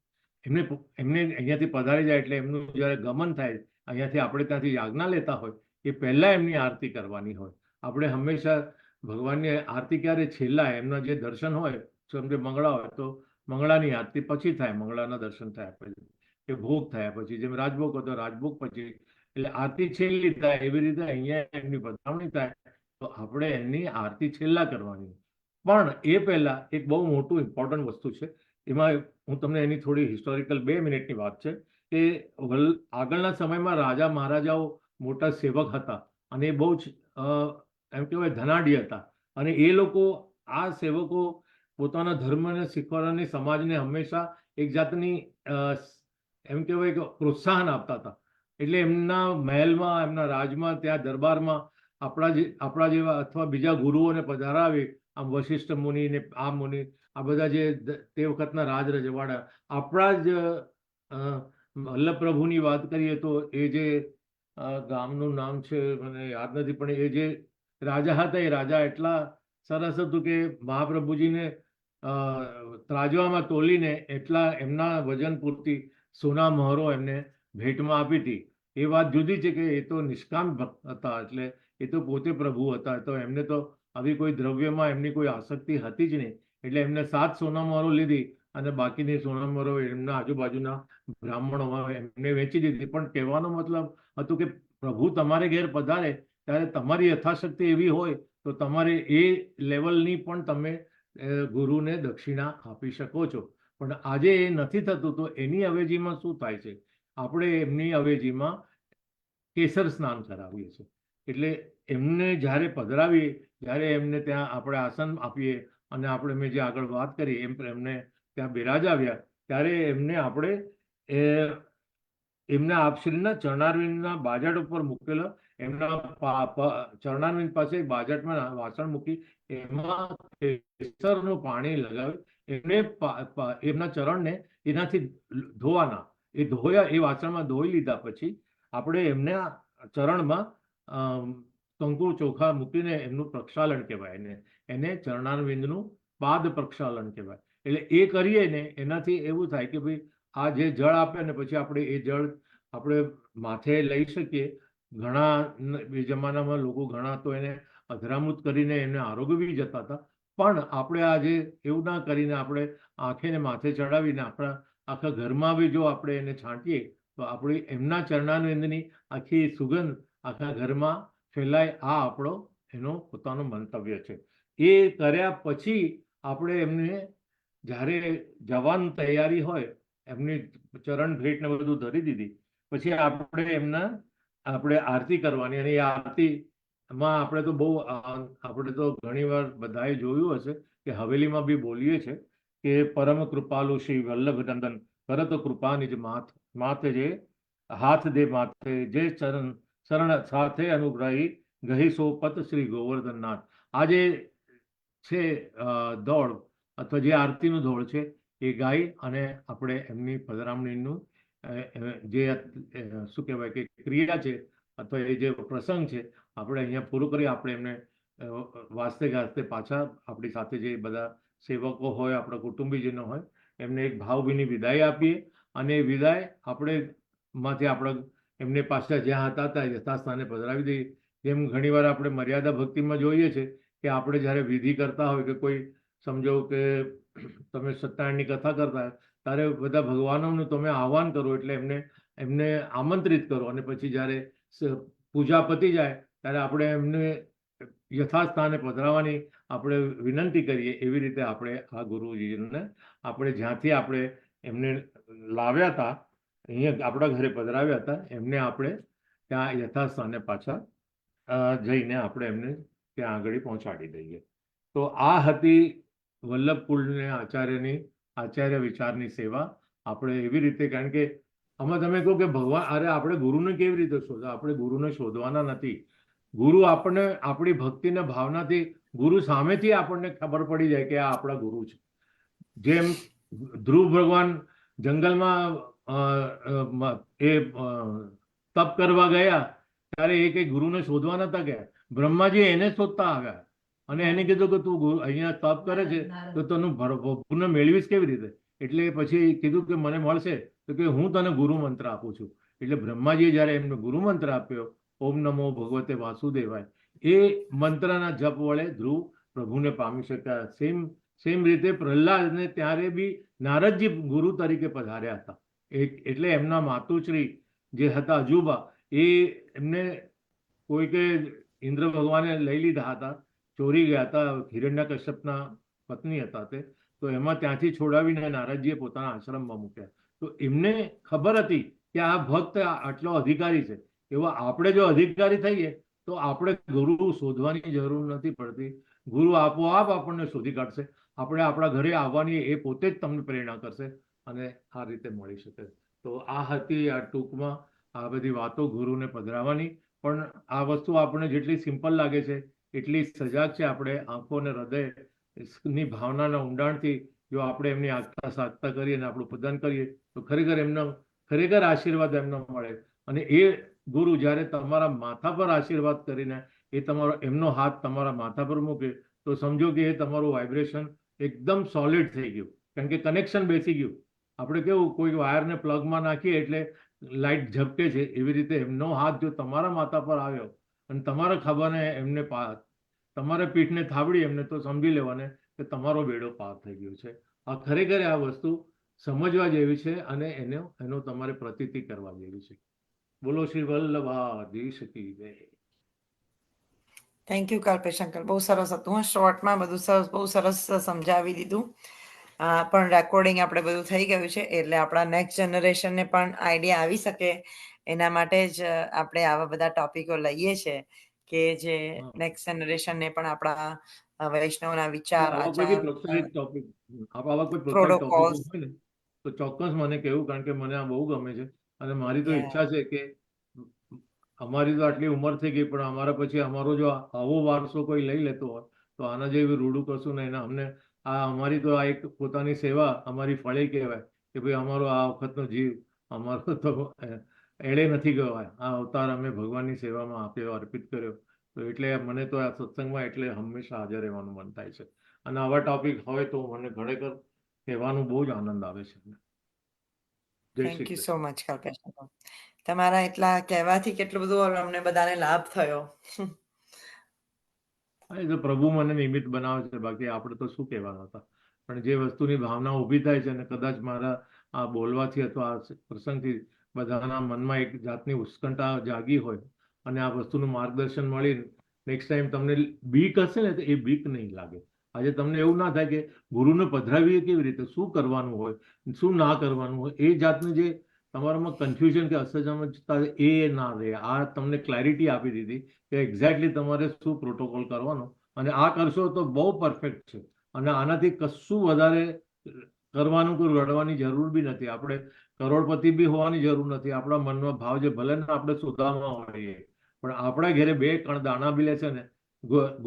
એમને અહીંયાથી પધારી જાય એટલે એમનું જ્યારે ગમન થાય, અહીંયાથી આપણે ત્યાંથી આજ્ઞા લેતા હોય એ પહેલાં એમની આરતી કરવાની હોય. આપણે હંમેશા ભગવાનની આરતી ક્યારે? છેલ્લા એમના જે દર્શન હોય, સમજે મંગળા હોય તો મંગળાની આરતી પછી થાય, મંગળાના દર્શન થયા પછી, એ ભોગ થયા પછી, જેમ રાજભોગ હતો રાજભોગ પછી, એટલે આરતી છેલ્લી થાય. એવી રીતે અહીંયા એમની પધરામણી થાય તો આપણે એમની આરતી છેલ્લા કરવાની. પણ એ પહેલા એક બહુ મોટું ઇમ્પોર્ટન્ટ વસ્તુ છે, એમાં હું તમને એની થોડી હિસ્ટોરિકલ 2 મિનિટની વાત છે કે આગળના સમયમાં રાજા મહારાજાઓ મોટા સેવક હતા, અને એ બહુ જ એમ કહેવાય ધનાઢ્ય હતા, અને એ લોકો આ સેવકો પોતાના ધર્મને શીખવાડવાની સમાજને હંમેશા એક જાતની એમ કહેવાય કે પ્રોત્સાહન આપતા હતા. એટલે એમના મહેલમાં, એમના રાજમાં, ત્યાં દરબારમાં આપણા જેવા અથવા બીજા ગુરુઓને પધારાવી, આમ વશિષ્ઠ મુનિ ને આ મુનિ, આ બધા જે તે વખતના રાજ રજવાડા આપણા જ વલ્લભ પ્રભુની વાત કરીએ તો એ જે ગામનું નામ છે મને યાદ નથી, પણ એ જે રાજા હતા એ રાજા એટલા સરસ હતું કે મહાપ્રભુજીને ત્રાજવામાં તોલીને એટલા એમના વજન પૂરતી સોના મહોરો એમને ભેટમાં આપી હતી. એ વાત જુદી છે કે એ તો નિષ્કામ ભક્ત હતા, એટલે એ તો પોતે પ્રભુ હતા, તો એમને તો આવી કોઈ દ્રવ્યમાં એમની કોઈ આસક્તિ હતી જ નહીં, એટલે એમને 7 સોના મહોરો લીધી અને બાકીની સોના મહોરો એમના આજુબાજુના બ્રાહ્મણોમાં એમને વેચી દીધી. પણ કહેવાનો મતલબ હતું કે પ્રભુ તમારે ઘેર પધારે ત્યારે તમારી યથાશક્તિ એવી હોય તો તમારે એ લેવલની પણ તમે ગુરુને દક્ષિણા આપી શકો છો. પણ આજે એ નથી થતું, તો એની અવેજીમાં શું થાય છે, આપણે એમની અવેજીમાં કેસર સ્નાન કરાવીએ છીએ. એટલે એમને જ્યારે પધરાવીએ, જ્યારે એમને ત્યાં આપણે આસન આપીએ અને આપણે મેં જે આગળ વાત કરી એમ એમને ત્યાં બિરાજાવ્યા, ત્યારે એમને આપણે એમના આપશ્રીના ચરણારવિંદના બાજટ ઉપર મૂકેલો, એમના ચરણારવિંદ પાસે બાજટમાં વાસણ મૂકી એમાં કેસરનું પાણી લગાવી એમને એમના ચરણને એનાથી ધોવાના. એ ધોયા, એ વાસણમાં ધોઈ લીધા પછી આપણે એમના ચરણમાં કંકુ ચોખા મૂકીને એમનું પ્રક્ષાલન કહેવાય, એને ચરણારવિંદનું પાદ પ્રક્ષાલન કહેવાય. એટલે એ કરીએ ને એનાથી એવું થાય કે ભાઈ આ જે જળ આપે ને પછી આપણે એ જળ આપણે માથે લઈ શકીએ. ઘણા એ જમાનામાં લોકો ઘણા તો એને અધરામૃત કરીને એને આરોગ્ય બી જતા હતા, પણ આપણે આજે એવું ના કરીને આપણે આંખે ને માથે ચડાવીને આપણા આખા ઘરમાં બી જો આપણે એને છાંટીએ તો આપણી એમના ચરણારવિંદની આખી સુગંધ આખા ઘરમાં ફેલાય. આ આપણો એનો પોતાનો મંતવ્ય છે. એ કર્યા પછી આપણે એમને જ્યારે જવાની તૈયારી હોય, એમની ચરણ ભેટને બધું ધરી દીધી પછી આપણે આરતી કરવાની. અને એ આરતીમાં આપણે તો બહુ આપણે તો ઘણી વાર બધાએ જોયું હશે કે હવેલીમાં બી બોલીએ છે કે પરમ કૃપાલુ શ્રી વલ્લભનંદન કરત કૃપા નિજ માથે જે હાથ દે માથે જે શરણ સાથે અનુગ્રહી ગહી સોપત શ્રી ગોવર્ધનનાથ. આ જે છે દોડ અથવા જે આરતીનું દોડ છે એ ગાઈ અને આપણે એમની પધરામણીનું જે શું કહેવાય કે ક્રિયા છે અથવા એ જે પ્રસંગ છે આપણે અહીંયા પૂરું કરી આપણે એમને વાસ્તે ગાસ્તે પાછા આપણી સાથે જે બધા સેવકો હોય, આપણા કુટુંબીજનો હોય, એમને એક ભાવભીની વિદાય આપીએ. અને વિદાય આપણે માંથી આપણે એમને પાછા જ્યાં હતા ત્યાં યથાસ્થાને પધરાવી દઈએ. જેમ ઘણીવાર આપણે મર્યાદા ભક્તિમાં જોઈએ છે કે આપણે જ્યારે વિધિ કરતા હોય કે કોઈ સમજો કે તમે સત્યનારાયણની કથા કરતા હોય ત્યારે બધા ભગવાનોનું તમે આહ્વાન કરો, એટલે એમને આમંત્રિત કરો અને પછી જ્યારે પૂજા પતી જાય ત્યારે આપણે એમને યથાસ્થાને પધરાવવાની આપણે વિનંતી કરીએ. એવી રીતે આપણે આ ગુરુજીને આપણે જ્યાંથી આપણે એમને લાવ્યા હતા, અહીંયા આપણા ઘરે પધરાવ્યા હતા, એમને આપણે ત્યાં યથાસ્થાને પાછા જઈને આપણે એમને ત્યાં આગળ પહોંચાડી દઈએ. તો આ હતી વલ્લભકુળને આચાર્ય વિચારની સેવા. આપણે એવી રીતે, કારણ કે આમાં તમે કહો કે ભગવાન, અરે આપણે ગુરુને કેવી રીતે શોધવા? આપણે ગુરુને શોધવાના નથી. ગુરુ આપણને આપણી ભક્તિના ભાવનાથી ગુરુ સામેથી આપણને ખબર પડી જાય કે આ આપણા ગુરુ છે. જેમ ધ્રુવ ભગવાન જંગલમાં એ તપ કરવા ગયા ત્યારે એ કઈ ગુરુને શોધવા નતા ગયા, બ્રહ્માજી એને શોધતા આવ્યા અને એને કીધું કે તું અહીંયા તપ કરે છે તો તને પૂર્ણ મેળવીશ કેવી રીતે? એટલે પછી કીધું કે મને મળશે તો કે હું તને ગુરુ મંત્ર આપું છું. એટલે બ્રહ્માજીએ જ્યારે એમને ગુરુ મંત્ર આપ્યો, ઓમ નમો ભગવતે વાસુદેવાય, એ મંત્રના જપ વડે ધ્રુવ પ્રભુને પામી શક્યા. સેમ રીતે પ્રહલાદને ત્યારે બી નારદજી ગુરુ તરીકે પધાર્યા હતા. એટલે એમના માતુશ્રી જે હતા અજુબા, એ એમને કોઈકે ઇન્દ્ર ભગવાને લઈ લીધા હતા, ચોરી ગયા હતા, હિરણ્યકશ્યપના પત્ની હતા તે, તો એમાં ત્યાંથી છોડાવીને નારદજીએ પોતાના આશ્રમમાં મૂક્યા. તો એમને ખબર હતી કે આ ભક્ત આટલો અધિકારી છે. એવા આપણે જો અધિકારી થઈએ તો આપણે ગુરુ શોધવાની જરૂર નથી પડતી. ગુરુ આપોઆપ આપણને શોધી કાઢશે. આપણે આપણા ઘરે આવવાની એ પોતે જ તમને પ્રેરણા કરશે અને આ રીતે મળી શકે. તો આ હતી આ ટૂંકમાં આ બધી વાતો ગુરુને પધરાવવાની. પણ આ વસ્તુ આપણને જેટલી સિમ્પલ લાગે છે એટલી સજાગ છે. આપણે આંખો અને હૃદયની ભાવનાના ઊંડાણથી જો આપણે એમની આગતા સાધતા કરીએ અને આપણું પ્રદાન કરીએ તો ખરેખર એમનો ખરેખર આશીર્વાદ એમનો મળે. અને એ ગુરુ જ્યારે તમારા માથા પર આશીર્વાદ કરીને એ તમારો એમનો હાથ તમારા માથા પર મૂકે તો સમજો કે એ તમારું વાઇબ્રેશન એકદમ સોલિડ થઈ ગયું, કારણ કે કનેક્શન બેસી ગયું. આપણે કેવું કોઈ વાયરને પ્લગમાં નાખીએ એટલે લાઇટ ઝબકે છે, એવી રીતે એમનો હાથ જો તમારા માથા પર આવ્યો અને તમારા ખભાને એમને તમારા પીઠને થાબડી એમને, તો સમજી લેવાને કે તમારો બેડો પાર થઈ ગયો છે. આ ખરેખર આ વસ્તુ સમજવા જેવી છે અને એનો તમારે પ્રતીતિ કરવા જેવી છે. બોલો શ્રી વલ્લભાધીશ કી જય. થેન્ક યુ કલ્પેશ અંકલ, બહુ સરસ હતું. શોર્ટમાં બધું સરસ, બહુ સરસ સમજાવી દીધું. પણ રેકોર્ડિંગ આપણે બધું થઈ ગયું છે, એટલે આપણા નેક્સ્ટ જનરેશનને પણ આઈડિયા આવી શકે એના માટે જ આપણે આવા બધા ટોપિકો લઈએ છીએ કે જે નેક્સ્ટ જનરેશનને પણ આપણા વૈષ્ણવના વિચાર, આવા કોઈ પ્રોત્સાહિત ટોપિક પ્રોટોકોલ્સ હોય ને તો ચોક્કસ મને કહેવું, કારણ કે મને આ બહુ ગમે છે. અને મારી તો ઈચ્છા છે કે અમારી તો આટલી ઉંમર થઈ ગઈ, પણ અમારા પછી અમારો જો આવો વારસો કોઈ લઈ લેતો હોય તો આના જેવું રૂડું કશું નહીં. અમને અમારી તો આ એક પોતાની સેવા અમારી ફળે કહેવાય કે ભાઈ અમારો આ વખતનો જીવ અમારો તો એળે નથી ગયો. આ અવતાર અમે ભગવાનની સેવામાં આપ્યો, અર્પિત કર્યો. તો એટલે મને તો આ સત્સંગમાં એટલે હંમેશા હાજર રહેવાનું મન થાય છે. અને આવા ટોપિક હોય તો મને ખરેખર કહેવાનું બહુ જ આનંદ આવે છે. Thank you so much Kalpesh uncle, તમારા એટલા કહેવાથી કેટલું બધું અમને બધાને લાભ થયો. એ તો પ્રભુ મને નિમિત્ત બનાવે છે, બાકી આપણે તો શું કહેવાના હતા. પણ જે વસ્તુની ભાવના ઊભી થાય છે અને કદાચ મારા આ બોલવાથી અથવા આ પ્રસંગથી બધાના મનમાં એક જાતની ઉત્કંઠા જાગી હોય અને આ વસ્તુનું માર્ગદર્શન મળી, નેક્સ્ટ ટાઈમ તમને બીક હશે ને તો એ બીક નહીં લાગે. આજે તમને એવું ના થાય કે ગુરુને પધરાવીએ કેવી રીતે, શું કરવાનું હોય, શું ના કરવાનું હોય, એ જાતનું જે તમારામાં કન્ફ્યુઝન કે અસમજતા એ ના રહે. આ તમને ક્લેરિટી આપી દીધી કે એક્ઝેક્ટલી તમારે શું પ્રોટોકોલ કરવાનો, અને આ કરશો તો બહુ પરફેક્ટ છે. અને આનાથી કશું વધારે કરવાનું, કોઈ રડવાની જરૂર બી નથી. આપણે કરોડપતિ બી હોવાની જરૂર નથી. આપણા મનમાં ભાવ જે ભલે ને આપણે સુધામાં હોઈએ, પણ આપણા ઘરે 2 કણ દાણા બી લે છે ને,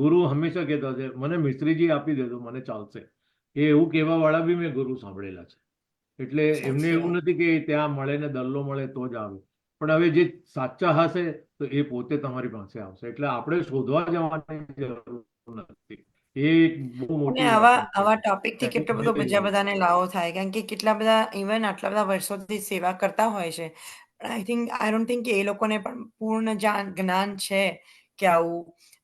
ગુરુ હંમેશા કહેતા છે મને મિશ્રીજી આપી દેજો મને ચાલશે. એ એવું કહેવા વાળા બી મેં ગુરુ સાંભળેલા છે. એટલે એમને એવું નથી કે ત્યાં મળે ને દલ્લો મળે તો જ આવે, પણ હવે જે સાચા હશે તો એ પોતે તમારી પાસે આવશે. એટલે આપણે શોધવા જવાની જરૂર નથી. એ બહુ મોટી આવા ટોપિક થી કેટલો બધો બીજા બધાને લાવો થાય, કારણ કે કેટલા બધા ઇવન આટલા બધા વર્ષોથી સેવા કરતા હોય છે, પણ આઈ ડોન્ટ થિંક કે એ લોકોને પણ પૂર્ણ જ્ઞાન છે કે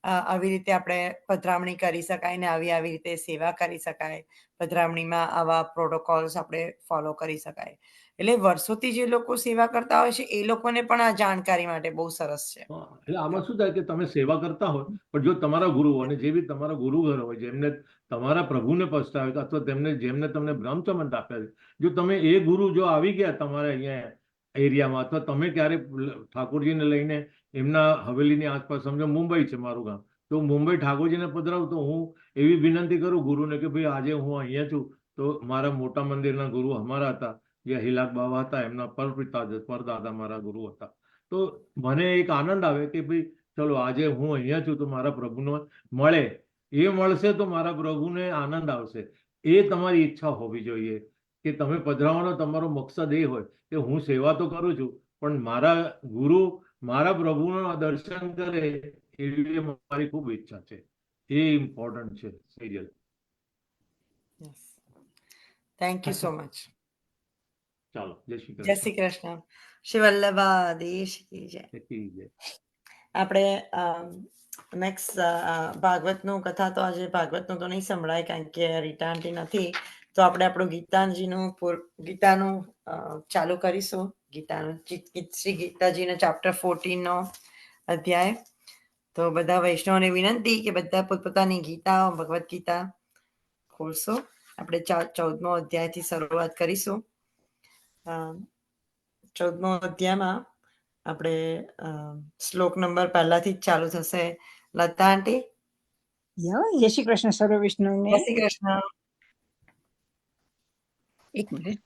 આવી રીતે આપણે પધરામણી કરી શકાય ને આવી રીતે સેવા કરી શકાય, પધરામણીમાં આવા પ્રોટોકોલ્સ આપણે ફોલો કરી શકાય. એટલે વર્ષોથી જે લોકો સેવા કરતા હોય છે એ લોકોને પણ આ જાણકારી માટે બહુ સરસ છે. એટલે આમાં શું થાય કે તમે સેવા કરતા હોય, પણ જો તમારા ગુરુ અને જે બી તમારા ગુરુઘર હોય જેમને તમારા પ્રભુને પસ્તાવે અથવા જેમને તમને બ્રહ્મચમંત આપ્યા છે, જો તમે એ ગુરુ જો આવી ગયા તમારે અહીંયા એરિયામાં, અથવા તમે ક્યારે ઠાકોરજીને લઈને એમના હવેલીની આસપાસ, સમજો મુંબઈ છે મારું ગામ, તો મુંબઈ ઠાકોરજીને પધરાવું તો હું એવી વિનંતી કરું ગુરુને કે ભાઈ આજે હું અહીંયા છું, તો મારા મોટા મંદિરના ગુરુ અમારા હતા, જે હિલાક બાબા હતા, એમના પરપિતા પરદાદા મારા ગુરુ હતા. તો મને એક આનંદ આવે કે ભાઈ ચલો આજે હું અહીંયા છું તો મારા પ્રભુનો મળે, એ મળશે તો મારા પ્રભુને આનંદ આવશે. એ તમારી ઈચ્છા હોવી જોઈએ કે તમે પધરાવાનો તમારો મકસદ એ હોય કે હું સેવા તો કરું છું, પણ મારા ગુરુ મારા પ્રભુના દર્શન કરે એવી મારી ખૂબ ઈચ્છા છે. એ ઇમ્પોર્ટન્ટ છે. Serial. Thank you so much. ચાલો, જય શ્રી કૃષ્ણ. જય શ્રી કૃષ્ણ. શ્રી વલ્લભાધીશ કી જય. આપણે નેક્સ્ટ ભાગવતનું કથા તો આજે ભાગવતનું તો નહીં સંભળાય કારણ કે રીટા આંટી નથી, તો આપણે આપણું ગીતાનું ચાલુ કરીશું. શ્રી ગીતાજીના ચેપ્ટર 14નો અધ્યાય. તો બધા વૈષ્ણવને વિનંતી કે બધા પોતપોતાની ગીતા, ભગવદ્ ગીતા ખોલશો. આપણે 14મો અધ્યાયથી શરૂઆત કરીશું. 14મો અધ્યાયમાં આપણે શ્લોક નંબર પહેલાથી જ ચાલુ થશે. લતા આંટી. જય શ્રી કૃષ્ણ સર્વ વિષ્ણુને. જય શ્રી કૃષ્ણ. એક મિનિટ.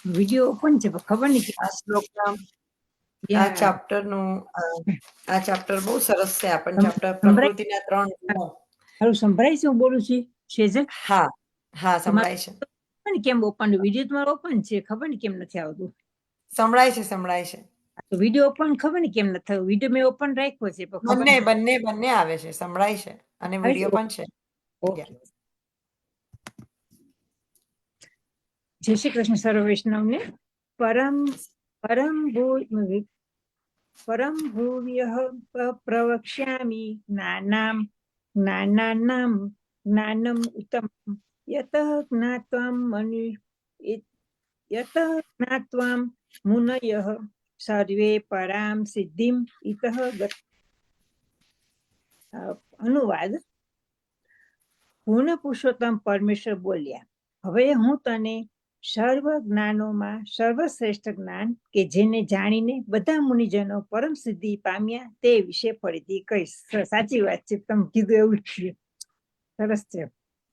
વિડીયો ઓપન છે પણ ખબર નહીં આ શ્લોકના Yeah. આ ચેપ્ટર બહુ સરસ છે. આપણને ચેપ્ટર સંભળાય? પ્રકૃતિના 3 ગુણો. મારું સંભળાય છે હું બોલું છું શેજલ? હા હા સંભળાય છે. ખબર ને કેમ ઓપન વિડીયો તમારો ઓપન છે, ખબર ને કેમ નથી આવતું. સંભળાય છે. તો વિડીયો ઓપન ખબર ને કેમ નથી થયું. વિડીયો મેં ઓપન રાખ્યો છે પણ ખબર બંને આવે છે, સંભળાય છે અને આવે છે? વિડીયો પણ છે. ઓકે. જય શ્રી કૃષ્ણ સર્વ વૈષ્ણવને. પરમ ભૂવ્યઃ પ્રવક્ષ્યામિ જ્ઞાનાનામ જ્ઞાનમ ઉત્તમં યતઃ જ્ઞાત્વામ મુનયઃ સર્વે પરામ સિદ્ધિમ ઇતઃ અનુવાદ. પૂર્ણ પુરુષોત્તમ પરમેશ્વર બોલ્યા, હવે હું તને સર્વ જ્ઞાનોમાં સર્વશ્રેષ્ઠ જ્ઞાન કે જેને જાણીને બધા મુનિજનો પરમ સિદ્ધિ પામ્યા તે વિશે ફરીથી કહીશ. સાચી વાત છે, તમે કીધું એવું જ છે. સરસ છે.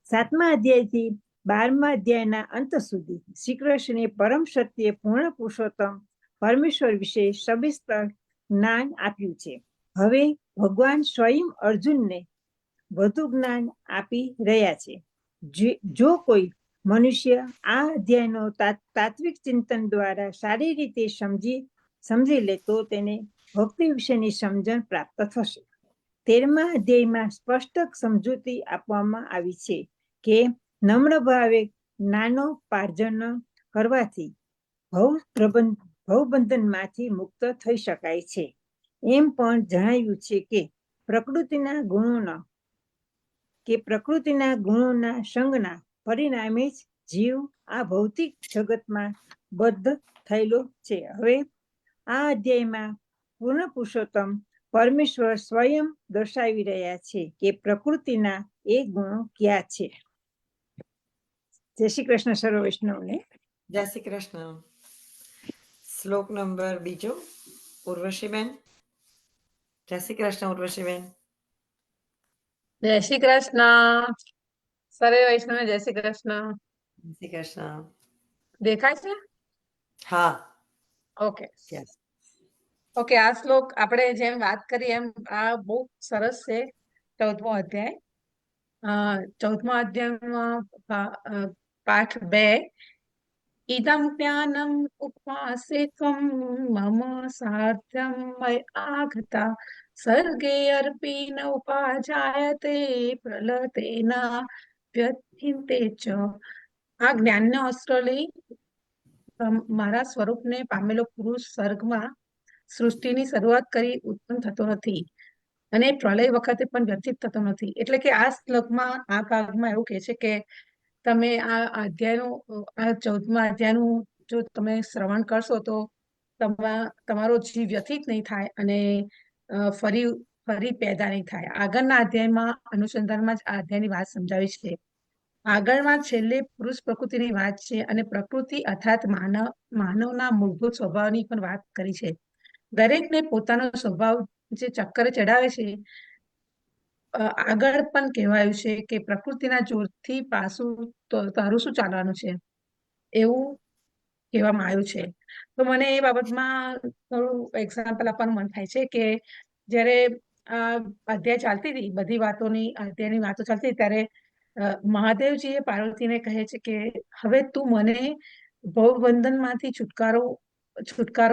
7મા અધ્યાયથી 12મા અધ્યાયના અંત સુધી શ્રી કૃષ્ણે પરમ સત્ય પૂર્ણ પુરુષોત્તમ પરમેશ્વર વિશે સવિસ્તર જ્ઞાન આપ્યું છે. હવે ભગવાન સ્વયં અર્જુનને વધુ જ્ઞાન આપી રહ્યા છે. જો કોઈ મનુષ્ય આ અધ્યાયનો તાત્વિક ચિંતન દ્વારા સારી રીતે સમજી લે તો તેને ભક્તિ વિશેની સમજણ પ્રાપ્ત થશે. 13મા અધ્યાયમાં સ્પષ્ટ સમજૂતી આપવામાં આવી છે કે નમ્ર ભાવે જ્ઞાનોપાર્જન કરવાથી ભવબંધનમાંથી મુક્ત થઈ શકાય છે. એમ પણ જણાવ્યું છે કે પ્રકૃતિના ગુણોના સંગના પરિણામે જ જીવ આ ભૌતિક જગતમાં બદ્ધ થયેલો છે. હવે આ અધ્યાયમાં પૂર્ણ પુરુષોત્તમ પરમેશ્વર સ્વયં દર્શાવી રહ્યા છે કે પ્રકૃતિના એ ગુણો ક્યાં છે. જય શ્રી કૃષ્ણ સર્વ વૈષ્ણવને. જય શ્રી કૃષ્ણ. શ્લોક નંબર 2 ઉર્વશીબેન. જય શ્રી કૃષ્ણ ઉર્વશીબેન. જય શ્રી કૃષ્ણ સર્વે વૈષ્ણવ, જય શ્રી કૃષ્ણ. જય શ્રી કૃષ્ણ. દેખાય છે? હા. Okay okay. આ શ્લોક આપણે જેમ વાત કરી એમ આ બહુ સરસ છે. 14મો અધ્યાય. 14મા અધ્યાયમાં પાઠ 2 ઇદં જ્ઞાનમ ઉપાસે ત્વમ મમ સાર્થ્યમ આગતા સર્ગે અર્પીન ઉપાજાયતે પ્રલતેના વ્યથિતે ચ. આ જ્ઞાનનો અસ્ત્ર લઈ મારા સ્વરૂપને પામેલો પુરુષ સર્ગમાં સૃષ્ટિની શરૂઆત કરી ઉત્પન્ન થતો નથી અને પ્રલય વખતે પણ વ્યથિત થતો નથી. એટલે કે આ શ્લોકમાં આ ભાગમાં એવું કહે છે કે તમે આ અધ્યાયનું આ 14મા અધ્યાયનું જો તમે શ્રવણ કરશો તો તમારો જીવ વ્યથિત નહીં થાય અને ફરી પેદા નહીં થાય. આગળના અધ્યાયમાં અનુસંધાનમાં જ આ અધ્યાયની વાત સમજાવી છે. આગળમાં છેલ્લે પુરુષ પ્રકૃતિની વાત છે અને પ્રકૃતિ અર્થાત માનવના મૂળભૂત સ્વભાવની પણ વાત કરી છે. દરેકને પોતાનો સ્વભાવ જે ચક્કરે ચડાવે છે. આગળ પણ કહેવાયું છે કે પ્રકૃતિના જોરથી પાછું તારું શું ચાલવાનું છે એવું કહેવામાં આવ્યું છે. તો મને એ બાબતમાં થોડું એક્ઝામ્પલ આપવાનું મન થાય છે કે જ્યારે આ અધ્યાય ચાલતી હતી, બધી અધ્યાયની વાતો ચાલતી ત્યારે મહાદેવજીએ પાર્વતીને કહે છે કે હવે તું મને ભવબંધનમાંથી છુટકારો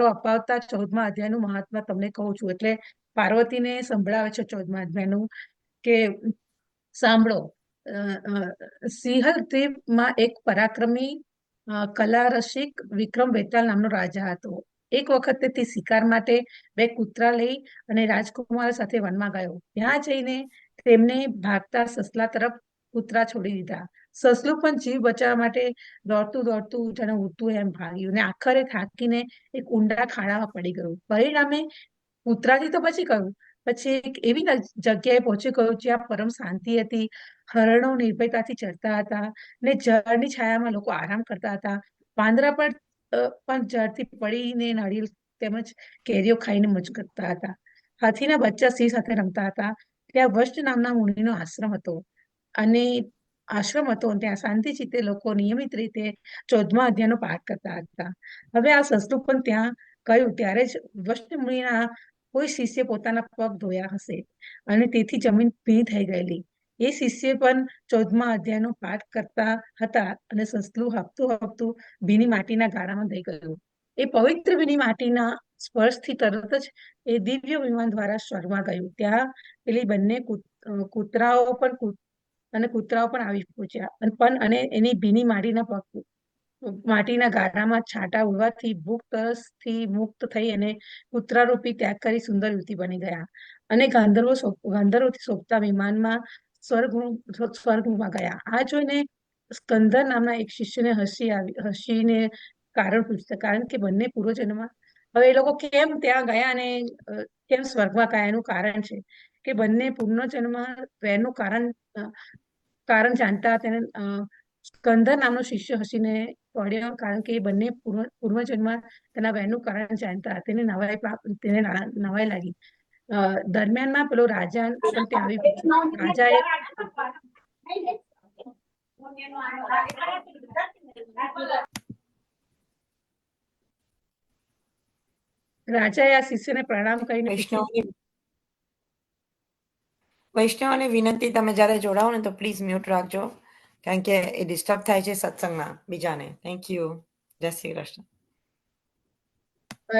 અપાવતા 14મા અધ્યાયનું મહાત્મા તમને કહું છું. એટલે પાર્વતીને સંભળાવે છે 14મા અધ્યાયનું કે સાંભળો. સિંહલ દ્વીપમાં એક પરાક્રમી કલા રસિક વિક્રમ બેતાલ નામનો રાજા હતો. એક વખતે તે શિકાર માટે 2 કૂતરા લઈ અને રાજકુમાર સાથે વનમાં ગયો. ત્યાં જઈને તેમને ભાગતા સસલા તરફ કૂતરા છોડી દીધા. સસલું પણ જીવ બચાવવા માટે દોડતું જાણે ઉડતું એમ ભાગ્યું ને આખરે થાકીને એક ઊંડા ખાડામાં પડી ગયું. પરિણામે કૂતરાથી તો બચી ગયું, પછી એક એવી જગ્યાએ પહોંચી ગયું જ્યાં પરમ શાંતિ હતી. હરણો નિર્ભયતાથી ચરતા હતા ને ઝાડની છાયામાં લોકો આરામ કરતા હતા. પાંદડા પણ ઝાડથી પડીને નાળિયેર તેમજ કેરીઓ ખાઈને મોજ કરતા હતા. હાથીના બચ્ચા સિંહ સાથે રમતા હતા. ત્યાં વષ્ટ નામના મુનિનો આશ્રમ હતો અને ત્યાં શાંતિચિત્તે લોકો નિયમિત રીતે 14મા અધ્યાયનો પાઠ કરતા હતા. હવે આ સસલું પણ ત્યાં કહ્યું ત્યારે જ વૈષ્ણવ મુનિના કોઈ શિષ્ય પોતાના પગ ધોયા હશે અને તેથી જમીન ભીની થઈ ગયેલી. એ શિષ્ય પણ 14મા અધ્યાયનો પાઠ કરતા હતા અને સસલું હપતું હપતું ભીની માટીના ગાળામાં દઈ ગયું. એ પવિત્ર ભીની માટીના સ્પર્શથી તરત જ એ દિવ્ય વિમાન દ્વારા સ્વર્ગમાં ગયું. ત્યાં પેલી બંને કૂતરાઓ પણ આવી પહોંચ્યા અને એની ભીની માટીના ગાળામાં છાંટા ઉડવાથી ભૂખ તરસથી મુક્ત થઈ અને કૂતરારૂપી ત્યાગ કરી સુંદર યુવતી બની ગયા અને ગાંધર્વોથી શોભતા વિમાનમાં સ્વર્ગમાં ગયા. આ જોઈને સ્કંદર નામના એક શિષ્યને હસીને કારણ પૂછતા, કારણ કે બંને પૂર્વજન્મમાં હવે એ લોકો કેમ ત્યાં ગયા અને કેમ સ્વર્ગમાં ગયા એનું કારણ છે કે બંને પૂર્વજન્મમાં વેરનું કારણ જાણતા તેને સ્કંદર નામનો શિષ્ય હસીને પડ્યો, કારણ કે એ બંને પૂર્વજન્મમાં તેના વેરનું કારણ જાણતા. તેને નવાઈ લાગી. દરમિયાનમાં પેલો રાજા પણ ત્યાં આવી પહોંચ્યો. રાજાએ આ શિષ્યને પ્રણામ કરીને પૂછ્યું, વૈષ્ણવને વિનંતી, તમે જ્યારે જોડાઓ ને તો પ્લીઝ મ્યુટ રાખજો, કારણ કે એ ડિસ્ટર્બ થાય છે સત્સંગમાં બીજાને. Thank you. જય શ્રી કૃષ્ણ.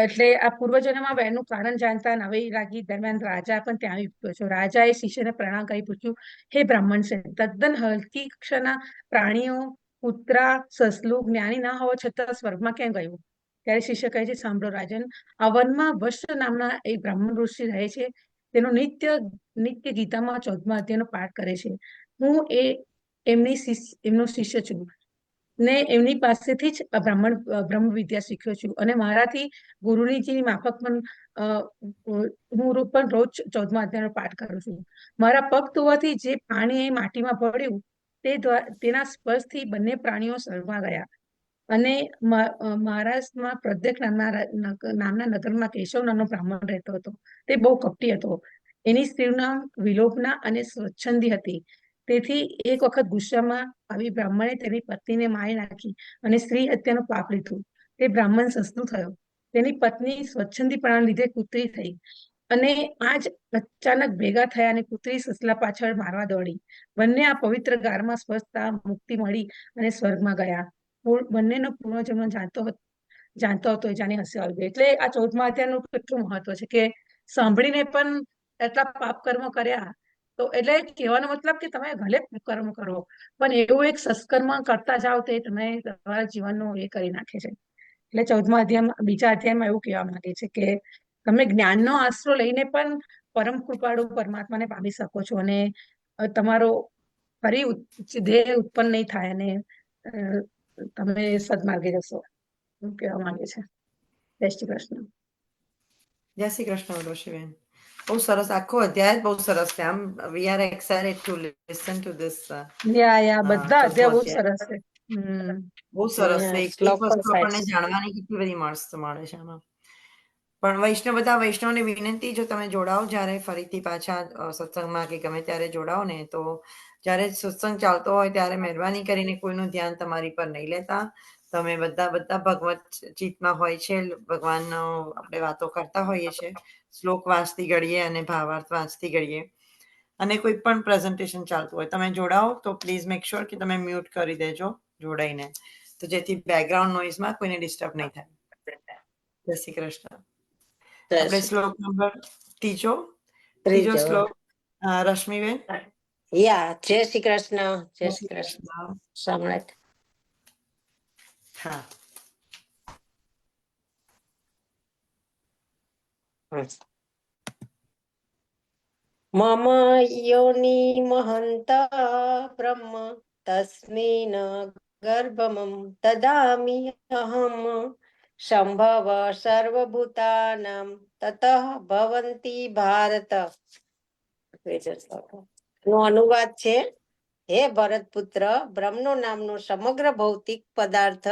એટલે આ પૂર્વજન્મમાં વહેનું કારણ જાણતા નવાઈ લાગી. દરમિયાન રાજા પણ ત્યાં આવી પહોંચ્યો. રાજાએ શિષ્યને પ્રણામ કરી પૂછ્યું, હે બ્રાહ્મણ છે, તદ્દન હલકી કક્ષાના પ્રાણીઓ, કૂતરા, સસલું જ્ઞાની ના હોવા છતાં સ્વર્ગમાં કેમ ગયું? ત્યારે શિષ્ય કહે છે, સાંભળો રાજન, આ વનમાં વત્સ નામના એક બ્રાહ્મણ ઋષિ રહે છે. તેનો નિત્ય ગીતામાં 14મા અધ્યાયનો પાઠ કરે છે. હું એમનો શિષ્ય છું ને એમની પાસેથી જ બ્રહ્મ વિદ્યા શીખ્યો છું અને મારાથી ગુરુજીની માફક પણ હું પણ રોજ 14મા અધ્યાયનો પાઠ કરું છું. મારા પગ ધોવાથી જે પાણી માટીમાં પડ્યું તેના સ્પર્શથી બંને પ્રાણીઓ સ્વર્ગમાં ગયા. અને મહારાષ્ટ્રમાં પ્રદ્યક નામના નગરમાં કેશવ નામનો બ્રાહ્મણ રહેતો હતો. તે બહુ કપટી હતો. એની સ્ત્રીનું નામ વિલોપના અને સ્વચ્છંદી હતી. તેથી એક વખત ગુસ્સામાં આવી બ્રાહ્મણે તેની પત્નીને મારી નાખી અને સ્ત્રી હત્યાનું પાપ લીધું. તે બ્રાહ્મણ સસલું થયો. તેની પત્ની સ્વચ્છંદીપણાને લીધે કૂતરી થઈ અને આજ અચાનક ભેગા થયા અને કૂતરી સસલા પાછળ મારવા દોડી. બંને આ પવિત્ર ગારમાં સ્વસ્થતા મુક્તિ મળી અને સ્વર્ગમાં ગયા. બંનેનો પૂર્વજન્મ જાણતો હતો એ જાણી હસી આવી ગઈ. એટલે આ 14મા અધ્યાયનું કેટલું મહત્વ છે કે સાંભળીને પણ એટલા પાપ કર્મ કર્યા તો એટલે કહેવાનો મતલબ કે તમે ભલે કર્મ કરો પણ એવું એક સત્કર્મ કરતા જાઓ તે તમે તમારા જીવનનો એ કરી નાખે છે. એટલે 14મા અધ્યાયમાં બીજા અધ્યાયમાં એવું કહેવા માંગે છે કે તમે જ્ઞાનનો આશરો લઈને પણ પરમ કૃપાળુ પરમાત્માને પામી શકો છો અને તમારો ફરી ધ્યેય ઉત્પન્ન નહીં થાય અને તમે સદમાર્ગે જશો એવું કહેવા માંગે છે. જય શ્રી કૃષ્ણ. જય શ્રી કૃષ્ણ ઋષિબેન. બહુ સરસ, આખો અધ્યાય જ બહુ સરસ છે. આમ we are excited to listen to this. યા બધા અધ્યાય બહુ સરસ છે. બહુ સરસ છે. એક શ્લોક પણ વસ્તુ આપણને જાણવાની કેટલી બધી મળે છે આમાં. પણ બધા વૈષ્ણવને વિનંતી, જો તમે જોડાઓ જ્યારે ફરીથી પાછા સત્સંગમાં કે ગમે ત્યારે જોડાઓ ને, તો જ્યારે સત્સંગ ચાલતો હોય ત્યારે મહેરબાની કરીને કોઈનું ધ્યાન તમારી પર નહીં લેતા. તમે બધા ભગવત ચિત્તમાં હોય છે. ભગવાનનો આપણે વાતો કરતા હોઈએ છીએ, શ્લોક વાંચતી ઘડીએ અને ભાવાર્થ વાંચતી ઘડીએ, અને કોઈ પણ પ્રેઝન્ટેશન ચાલતું હોય, તમે જોડાઓ તો પ્લીઝ મેક શ્યોર કે તમે મ્યુટ કરી દેજો જોડાઈને, તો જેથી બેકગ્રાઉન્ડ નોઇઝમાં કોઈને ડિસ્ટર્બ નહીં થાય. જય શ્રી કૃષ્ણ. આપણે શ્લોક નંબર ત્રીજો શ્લોક. રશ્મિબેન. જય શ્રી કૃષ્ણ. જય શ્રી કૃષ્ણ. સમ્રાટ. હા. મમ યોનિ મહંત બ્રહ્મ તસ્મિન ગર્ભમં દદામિ અહમ સંભવ સર્વભૂતાનાં તતઃ ભવન્તિ ભારત. નો અનુવાદ છે, હે ભરત પુત્ર, બ્રહ્મનો નામનો સમગ્ર ભૌતિક પદાર્થ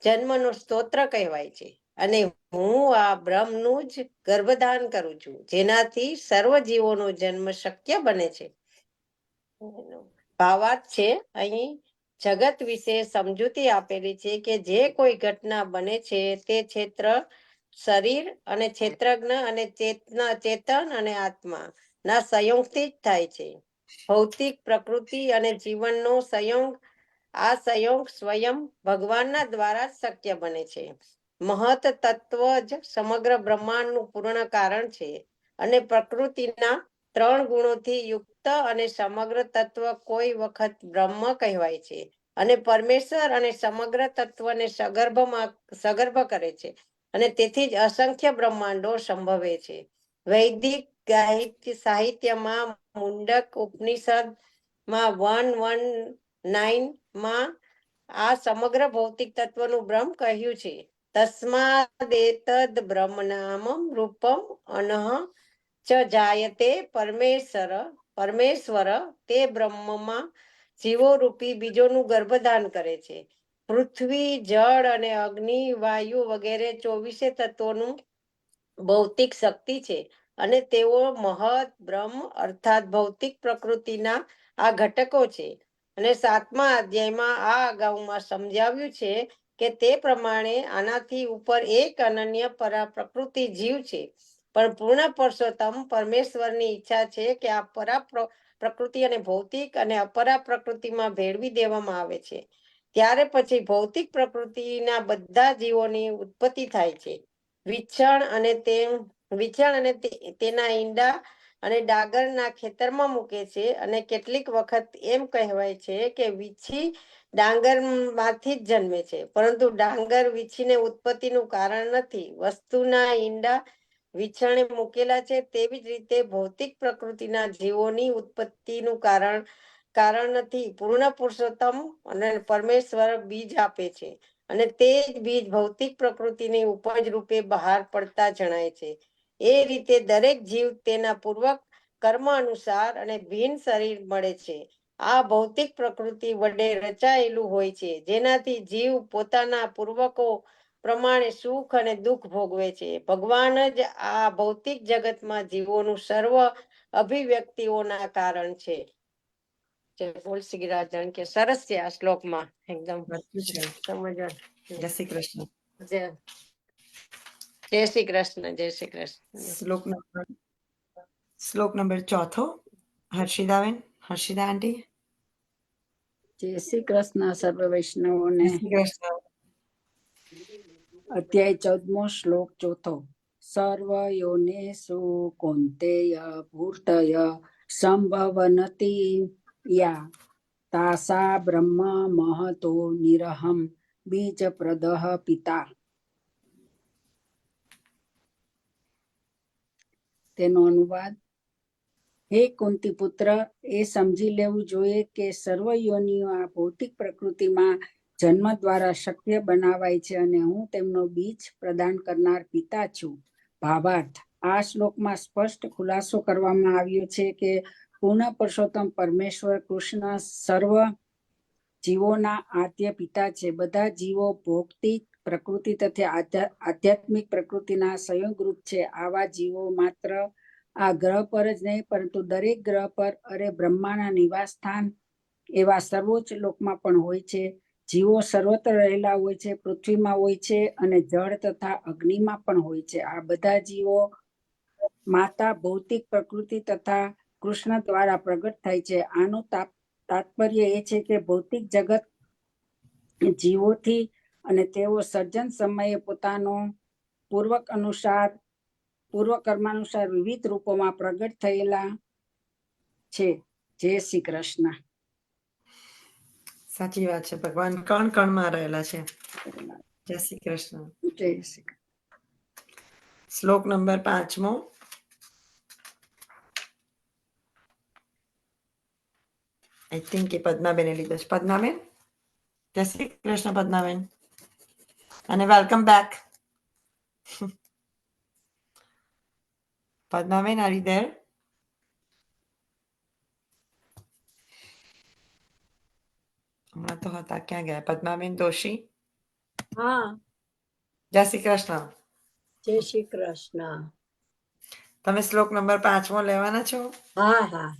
જન્મનો સ્તોત્ર કહેવાય છે અને હું આ બ્રહ્મનું જ ગર્ભધાન કરું છું, જેનાથી સર્વ જીવોનો જન્મ શક્ય બને છે. ભાવાર્થ છે, અહીં જગત વિશે સમજૂતી આપેલી છે કે જે કોઈ ઘટના બને છે તે ક્ષેત્ર શરીર અને ક્ષેત્રજ્ઞ અને ચેતન અને આત્મા ના સંયોગથી જ થાય છે. ભૌતિક પ્રકૃતિ અને જીવનનો સંયોગ, આ સંયોગ સ્વયં ભગવાનના દ્વારા જ શક્ય બને છે. મહત તત્વ જ સમગ્ર બ્રહ્માંડનું પૂર્ણ કારણ છે અને પ્રકૃતિના 3 ગુણોથી યુક્ત અને સમગ્ર તત્વ કોઈ વખત બ્રહ્મ કહેવાય છે અને પરમેશ્વર અને સમગ્ર તત્વને સગર્ભ કરે છે અને તેથી જ અસંખ્ય બ્રહ્માંડો સંભવે છે. વૈદિક સાહિત્યમાં મુંડક ઉપનિષદમાં 119માં આ સમગ્ર ભૌતિક તત્વનું બ્રહ્મ કહ્યું છે. તસ્માદેતદ બ્રહ્મ નામમ રૂપમ અનહ ચ જાયતે પરમેશ્વર તે બ્રહ્મમાં જીવો રૂપી બીજોનું ગર્ભદાન કરે છે. પૃથ્વી, જળ અને અગ્નિ, વાયુ વગેરે 24 તત્વોનું ભૌતિક શક્તિ છે અને તેઓ મહત બ્રહ્મ અર્થાત ભૌતિક પ્રકૃતિના આ ઘટકો છે. અને 7મા અધ્યાયમાં આ અગાઉમાં સમજાવ્યું છે કે તે પ્રમાણે આનાથી ઉપર એક અનન્ય પ્રકૃતિ જીવ છે. પણ પૂર્ણ પુરુષોત્તમ પરમેશ્વરની ઈચ્છા છે કે આ પ્રકૃતિ અને ભૌતિક અને અપરા પ્રકૃતિમાં ભેળવી દેવામાં આવે છે. ત્યારે પછી ભૌતિક પ્રકૃતિના બધા જીવોની ઉત્પત્તિ થાય છે. વિછણ અને તેના ઈંડા અને ડાંગરના ખેતરમાં મૂકે છે અને કેટલીક વખત એમ કહેવાય છે કે વીછી ડાંગરમાંથી જ જન્મે છે, પરંતુ ડાંગર વીછીને ઉત્પત્તિનું કારણ નથી. વસ્તુના ઈંડા વિછણે મૂકેલા છે તેવી જ રીતે ભૌતિક પ્રકૃતિના જીવોની ઉત્પત્તિનું કારણ નથી. પૂર્ણ પુરુષોત્તમ અને પરમેશ્વર બીજ આપે છે અને તે જ બીજ ભૌતિક પ્રકૃતિની ઉપજ રૂપે બહાર પડતા જણાય છે. એ રીતે દરેક જીવ તેના પૂર્વક કર્મ અનુસાર અને ભિન્ન શરીર મળે છે. આ ભૌતિક પ્રકૃતિ વડે રચાયેલું હોય છે, જેનાથી જીવ પોતાના પૂર્વકો પ્રમાણે સુખ અને દુઃખ ભોગવે છે. ભગવાન જ આ ભૌતિક જગતમાં જીવોનું સર્વ અભિવ્યક્તિઓના કારણ છે. જય બોલ શ્રી રાજન કે સરસ છે આ શ્લોકમાં એકદમ બધું છે. સમજવા. જય શ્રી કૃષ્ણ. જય જય શ્રી કૃષ્ણ. જય શ્રી કૃષ્ણ. શ્લોક નંબર 4 હર્ષિદાબેન, હર્ષિદા આંટી. જય શ્રી કૃષ્ણ સર્વ વૈષ્ણવોને. જય શ્રી કૃષ્ણ. અધ્યાય 14મો શ્લોક 4. સર્વ યોનેષુ કૌંતેય ભૂર્તય સંભવનતિ યા તાસા બ્રહ્મ મહતો નિરહમ બીજ પ્રદહ પિતા. તેનો અનુવાદ: હે કુંતી પુત્ર, એ સમજી લેવું જોઈએ કે સર્વ યોનિઓ આ ભૌતિક પ્રકૃતિમાં જન્મ દ્વારા શક્ય બનાવાય છે અને હું તેમનો બીજ પ્રદાન કરનાર પિતા છું. ભાવાર્થ: આ શ્લોકમાં સ્પષ્ટ ખુલાસો કરવામાં આવ્યો છે કે પૂર્ણ પુરુષોત્તમ પરમેશ્વર કૃષ્ણ સર્વ જીવોના આદ્ય પિતા છે. બધા જીવો ભૌતિક પ્રકૃતિ તથા આધ્યાત્મિક પ્રકૃતિના સંયોગરૂપ છે. આવા જીવો માત્ર આ ગ્રહ પર જ નહીં, પરંતુ દરેક ગ્રહ પર અરે બ્રહ્માના નિવાસ સ્થાન એવા સર્વોચ્ચ લોકમાં પણ હોય છે. જીવો સર્વત્ર રહેલા હોય છે, પૃથ્વીમાં હોય છે અને જળ તથા અગ્નિમાં પણ હોય છે. આ બધા જીવો માતા ભૌતિક પ્રકૃતિ તથા કૃષ્ણ દ્વારા પ્રગટ થાય છે. આનું તાત્પર્ય એ છે કે ભૌતિક જગત જીવોથી અને તેઓ સર્જન સમયે પોતાનો પૂર્વ કર્માનુસાર વિવિધ રૂપોમાં પ્રગટ થયેલા છે. જય શ્રી કૃષ્ણ. સાચી વાત છે. ભગવાન કણ કણમાં રહેલા છે. જય શ્રી કૃષ્ણ. જય શ્રી કૃષ્ણ. શ્લોક નંબર 5મો. આઈ થિંક એ પદ્માબેને લીધો છે. પદ્માબેન, જય શ્રી કૃષ્ણ પદ્માબેન, અને welcome back. Padmaben, are you there? હમણાં તો હતા, ક્યાં ગયા? પદ્માબેન દોશી, હા, જય શ્રી કૃષ્ણ. જય શ્રી કૃષ્ણ. તમે શ્લોક નંબર 5મો લેવાના છો? હા હા.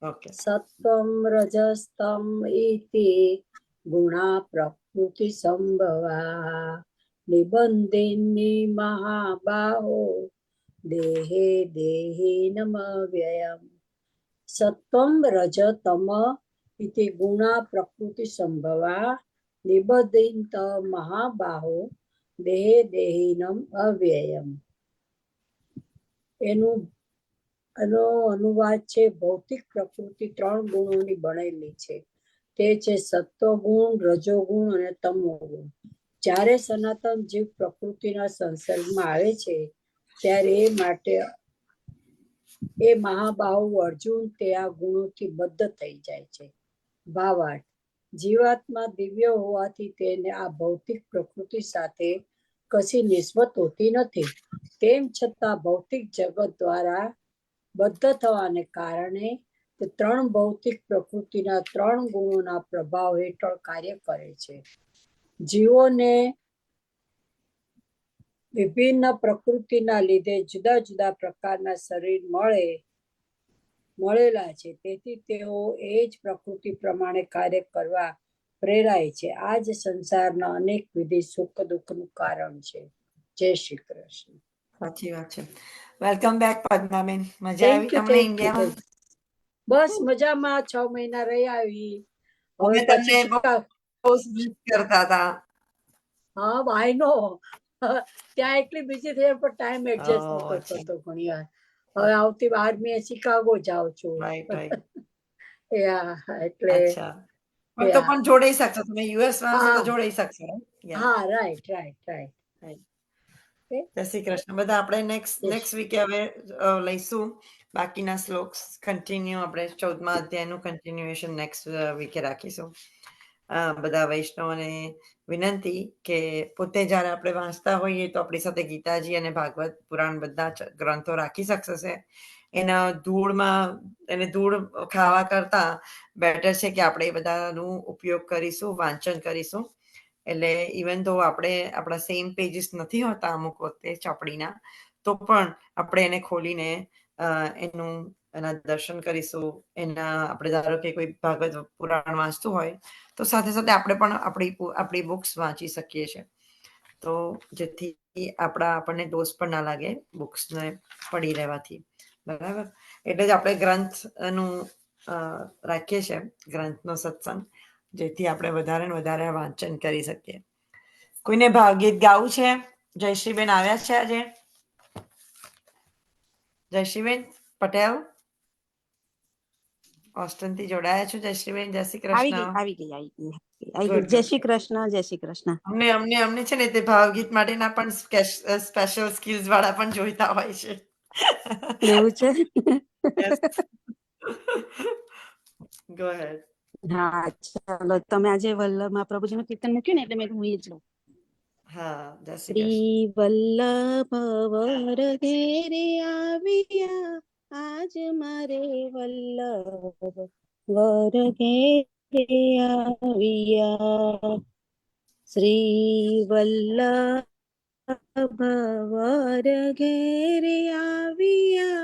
ઓકે. સત્વમ રજસ્તમ ઇતિ ગુણા પ્રકૃતિ સંભવા નિબંધિની મહાબાહો દેહે દેહિનમવ્યયમ સત્વમ રજતમ ઇતિ ગુણા પ્રકૃતિ સંભવા નિબધ્યંત મહાબાહો દેહે દેહિનમ અવ્યયમ. એનો અનુવાદ છે, ભૌતિક પ્રકૃતિ 3 ગુણોની બનેલી છે. તે છે સત્વગુણ, રજોગુણ અને તમોગુણ. જ્યારે સનાતન જીવ પ્રકૃતિના સંસર્ગમાં આવે છે ત્યારે એ મહાબાહુ અર્જુન તે આ ગુણોથી બદ્ધ થઈ જાય છે. ભાવાર્થ: જીવાત્મા દિવ્ય હોવાથી તેને આ ભૌતિક પ્રકૃતિ સાથે કશી નિસ્બત હોતી નથી. તેમ છતાં ભૌતિક જગત દ્વારા બદ્ધ થવાને કારણે તે 3 ભૌતિક પ્રકૃતિના 3 ગુણોના પ્રભાવ હેઠળ કાર્ય કરે છે. જીવોને વિભિન્ન પ્રકૃતિના લીધે જુદા જુદા પ્રકારના શરીર મળેલા છે. તેથી તેઓ એ જ પ્રકૃતિ પ્રમાણે કાર્ય કરવા પ્રેરાય છે. આ જ સંસારના અનેક વિધિ સુખ દુઃખનું કારણ છે. જય શ્રી કૃષ્ણ. સાચી વાત છે. Welcome back Padmaben. મજા થેન્ક આવી યુ, તમને થેન્ક યુ. ઇન્ડિયામાં? બસ મજામાં, 6 મહિના રહી આવી. હવે અમે પછી તમને બહુ મિસ કરતા હતા. હા, આઈ નો. ત્યાં એટલી બીજી થઈ પણ ટાઈમ એડજસ્ટ ઓહ, નતો અચ્છા. થતો ઘણી વાર. હવે આવતી 12મી શિકાગો જાઉં છું. રાઈટ. એટલે અચ્છા. પણ તો yeah. પણ જોડાઈ શકશો તમે, યુએસ માં હશો તો હા જોડાઈ શકશો. Yeah. હા, રાઈટ. જય શ્રી કૃષ્ણ. બધા આપણે નેક્સ્ટ Yes. વીકે હવે લઈશું બાકીના શ્લોક્સ કન્ટિન્યુ. આપણે 14મા અધ્યાયનું કન્ટિન્યુએશન નેક્સ્ટ વીકે રાખીશું. બધા વૈષ્ણવોને વિનંતી કે પોતે જ્યારે આપણે વાંચતા હોઈએ તો આપણી સાથે ગીતાજી અને ભાગવત પુરાણ બધા ગ્રંથો રાખી શકશે. એને ધૂળ ખાવા કરતા બેટર છે કે આપણે એ બધાનું ઉપયોગ કરીશું, વાંચન કરીશું. એટલે ઇવન તો આપણે આપણા સેમ પેજીસ નથી હોતા અમુક વખતે ચોપડીના, તો પણ આપણે એને ખોલીને એના દર્શન કરીશું. આપણે ધારો કે કોઈ ભાગવત પુરાણ વાંચતું હોય તો સાથે સાથે આપણે પણ આપણી બુક્સ વાંચી શકીએ છીએ. તો જેથી આપણને ડોઝ પણ ના લાગે બુક્સને પડી રહેવાથી. બરાબર. એટલે જ આપણે ગ્રંથનું રાખીએ છીએ, ગ્રંથનો સત્સંગ, જેથી આપણે વધારે ને વધારે વાંચન કરી શકીએ. કોઈને ભાવગીત ગાવું છે? જયશ્રીબેન આવ્યા છે આજે? જયશ્રીબેન પટેલ ઓસ્ટન થી જોડાયા છો? જયશ્રીબેન, જય શ્રી કૃષ્ણ. આવી ગઈ. જય શ્રી કૃષ્ણ. જય શ્રી કૃષ્ણ. અમને છે ને તે ભાવગીત માટેના પણ સ્પેશિયલ સ્કિલ્સ વાળા પણ જોઈતા હોય છે. એવું છે? Go ahead. હા, ચાલો. તમે આજે વલ્લભમાં પ્રભુજીનું કીર્તન મૂક્યું ને એટલે મેં હું એ જ લઉં. હા, જય શ્રી કૃષ્ણ. શ્રી વલ્લભ વર ઘેરે આવ્યા, આજ મારે વલ્લભ વર ઘેરે આવ્યા. શ્રી વલ્લભ વર ઘેરે આવ્યા,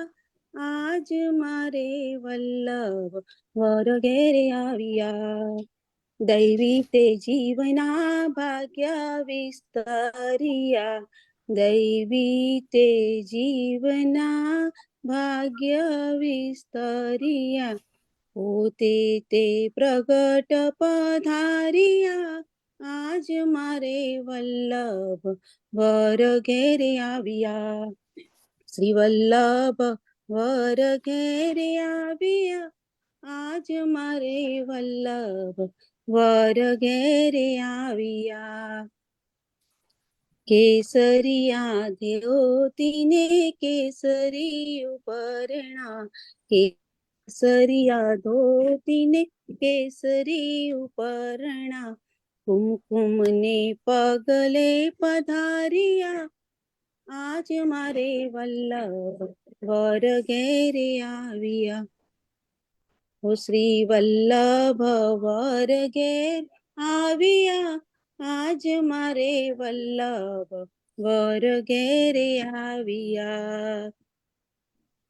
આજ મારે વલ્લભ વર ઘેરે આવ્યા. દૈવી તે જીવના ભાગ્ય વિસ્તરિયા, દૈવી તે જીવના ભાગ્ય વિસ્તરિયા. પોતે તે પ્રગટ પધારિયા, આજ મારે વલ્લભ વર ઘેરે આવ્યા. શ્રી વલ્લભ વર ઘેરે આવ્યા, આજ મારે વલ્લભ વર ઘેરે આવ્યા. કેસરિયા ધોતીને કેસરી ઉપરણા, કેસરિયા ધોતીને કેસરી ઉપરણા. કુમકુમને પગલે પધારિયા, આજ મારે વલ્લભ વર ઘેરે આવ્યા. ઓ શ્રી વલ્લભ વર ઘેર આવ્યા, આજ મારે વલ્લભ વર ઘેરે આવ્યા.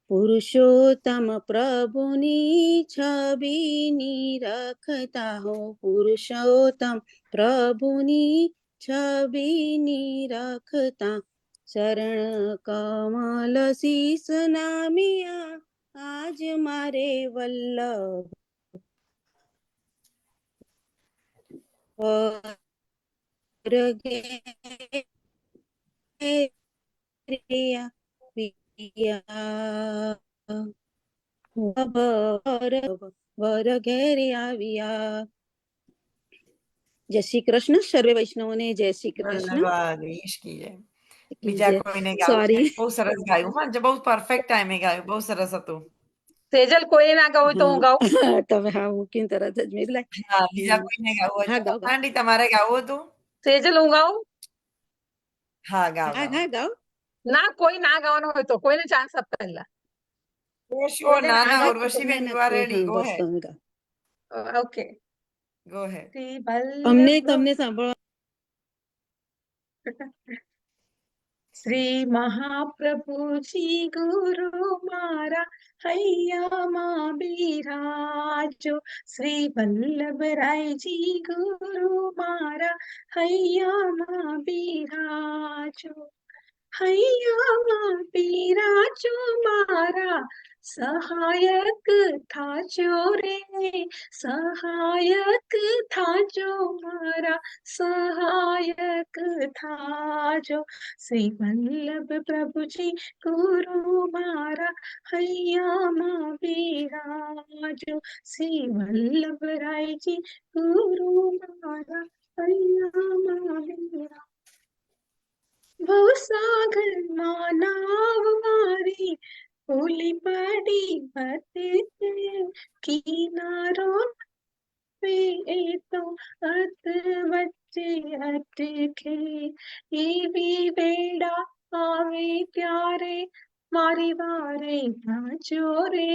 પુરુષોત્તમ પ્રભુની છબીની રખતા હો, પુરુષોત્તમ પ્રભુની છબીની રાખતા શરણ કમલ શીસ નામિયા આજ મારે વલ્લભ વર ઘેરે આવ્યા. જય શ્રી કૃષ્ણ. સર્વે વૈષ્ણવોને જય શ્રી કૃષ્ણ. ધન્યવાદ ઈશ કી જય. બીજા કોઈને ગાવું છે? સોરી. બહુ સરસ ગાયું હા, જે બહુ પરફેક્ટ ટાઈમે ગાયું, બહુ સરસ હતું. સેજલ કોઈ ના ગાવું તો હું ગાઉં. તમે હા મૂકીને તરત જ મેં કીધું હા, બીજા કોઈને ગાવું હોય હા, તો ગાઓ, ગાઓ. આંટી તમારે ગાવું હતું? સેજલ હું ગાઉં. હા, ગાઓ હા ગાઓ. હા ગાઓ. ના કોઈ ના ગાવાનું હોય તો કોઈને ચાન્સ આપ પહેલા. Sure, ના હા, ના, ગાઓ. ઉર્વશી બેન, ના, you are કોઈ ready. હા Go બસ ahead. તમે ગાઓ. ઓકે. Go ahead. શ્રી અમને વલ્લભ સાંભળવા શ્રી મહાપ્રભુજી ગુરુ મારા હૈયામાં બિરાજો. શ્રી વલ્લભરાયજી ગુરુ મારા હૈયામાં બિરાજો. હૈયામાં બિરાજો મારા સહાયક થાજો રે. સહાયક થાજો મારા સહાયક થાજો. શ્રી વલ્લભ પ્રભુજી ગુરુ મારા હૈયામાં બિરાજો. શ્રી વલ્લભરાયજી ગુરુ મારા હૈયામાં બિરાજો. ભવસાગરમાં નાવ મારી ભૂલી પડી વચ્ચે કિનારો એ તો અત વચ્ચે અટકે. એવી વેળા આવે ત્યારે મારી વારે થાજો રે.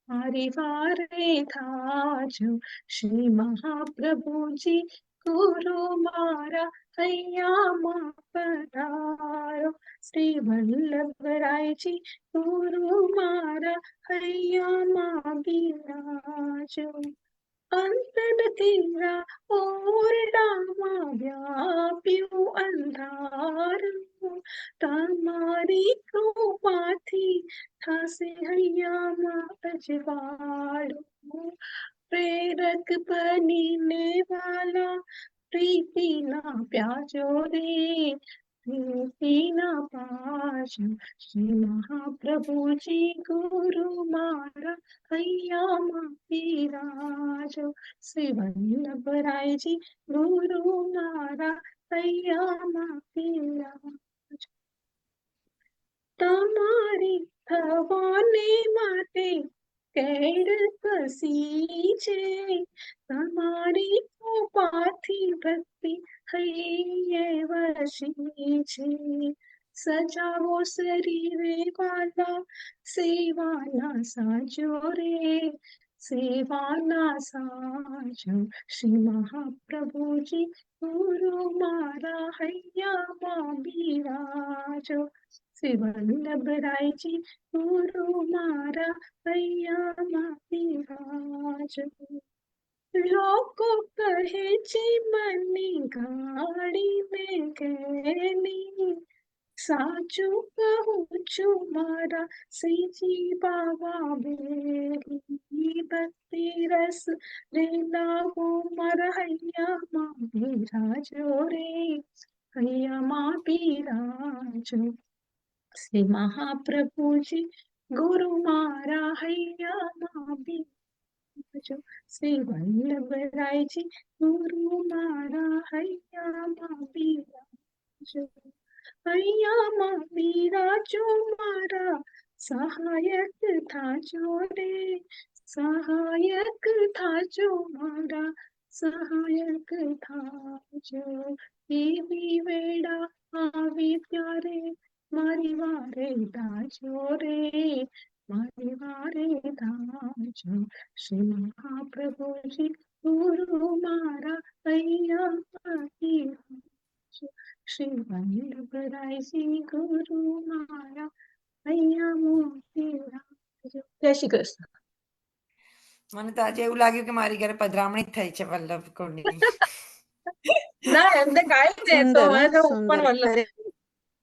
મારી વારે થાજો. શ્રી મહાપ્રભુજી ગુરુ મારા હૈયામાં પધારો. શ્રી વલ્લભરાયજી ગુરુ મારા હૈયામાં બિરાજો. અંતરધીરા ઓરડામાં વ્યાપ્યું અંધારું. તમારી કૃપાથી થશે હૈયામાં અજવાળું. પ્રેરક બનીને વાલા પ્રીતિના પ્યાજો રે. પ્રીતિના પાજો. શ્રી મહાપ્રભુજી ગુરુ મારા હૈયામાં બિરાજો. શ્રી વલ્લભરાયજી ગુરુ મારા હૈયામાં બિરાજો. તમારી થવાને માટે કેડ કસી છે. તમારી કૃપાથી ભક્તિ હૈયે વસી છે. સજાવો શરીરે વાલા સેવાના સાજો રે. સેવાના સાજો. શ્રી મહાપ્રભુજી ગુરુ મારા હૈયામાં બિરાજો. શ્રી વલ્લભરાયજી ગુરુ મારા હૈયામાં બિરાજો. લોકો કહે છે મને ગાડી મેં ગયેલી. સાચું કહું છું મારા શ્રીજી બાવા બેરી. ભક્તિ રસ રેલાવો મારા હૈયામાં બિરાજો રે. હૈયામાં બિરાજો. શ્રી મહાપ્રભુજી ગુરુ મારા હૈયામાં બિરાજો. શ્રી વલ્લભરાયજી ગુરુ મારા હૈયામાં બિરાજો. હૈયામાં બિરાજો મારા સહાયક થાજો રે. સહાયક થાજો મારા સહાયક થાજો. એવી વેળા આવી ત્યારે મારી વારે થાજો રે. મારી વારે થાજો. શ્રી મહાપ્રભુજી ગુરુ મારા હૈયામાં બિરાજો. શ્રી વલ્લભરાયજી ગુરુ મારા હૈયામાં બિરાજો. જય શ્રી કૃષ્ણ. મને તો આજે એવું લાગ્યું કે મારી ઘરે પધરામણી જ થઈ છે વલ્લભ કુળની. ના એમને ગાયું ને તો સુંદર મને હા, તો હું સુંદર પણ ખરે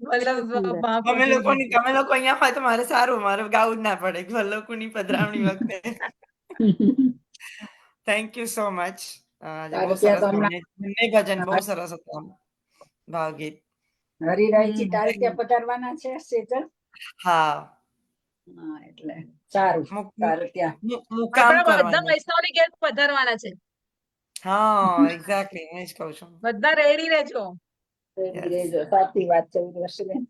વલ્લભ સુંદર. મહાપ્રભુજી તમે લોકો અહીંયા હોય તો મારે સારું, મારે ગાવું જ ના પડે વલ્લભકુળની પધરામણી વખતે. Thank you so much. આજે બહુ તારે ત્યાં સરસ તો હમણાં બંને ભજન બહુ સરસ હતા. ભાવગીત. હરિરાયજી હમ. તારે ત્યાં પધારવાના છે સેજલ? હા, હા એટલે સારું મુક- તારે ત્યાં મુકામ આપણા બધા કરવાનું. વૈષ્ણવની ઘેર પધારવાના છે. હા, એક્ઝેક્ટલી, હું જ કહું છું. બધા રેડી રહેજો. રેડી રહેજો. સાચી વાત છે ઉર્વશીબેન.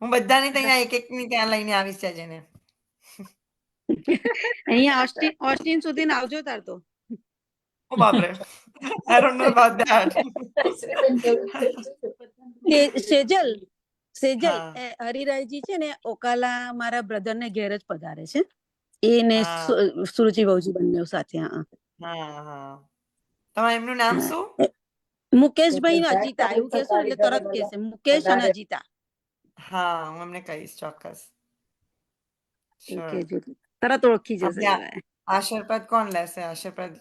હું બધાની ત્યાં એક એક ની ત્યાં લઈને આવીશ છે જેને. અહીંયા ઓસ્ટિન સુધી આવજો તાર તો. ઓ બાપરે. I don't know about that. શ્રીબેન કેવું છે? સેજલ હા. હરિરાયજી છે ને ઓકાલા મારા બ્રધર ને ઘેર જ પધારે છે. એને હા. સુરુચિ બહુજી બંને સાથે. હા હા. તમારે એમનું નામ શું? મુકેશભાઈ ને અજીતા એવું કેશો ને એટલે તરત કહેશે મુકેશ અને અજીતા. હા, હું એમને કહીશ ચોક્કસ. Sure. કહેજો તરત ઓળખી જશે. આપણે આશીર્વાદ કોણ લેશે? આશીર્વાદ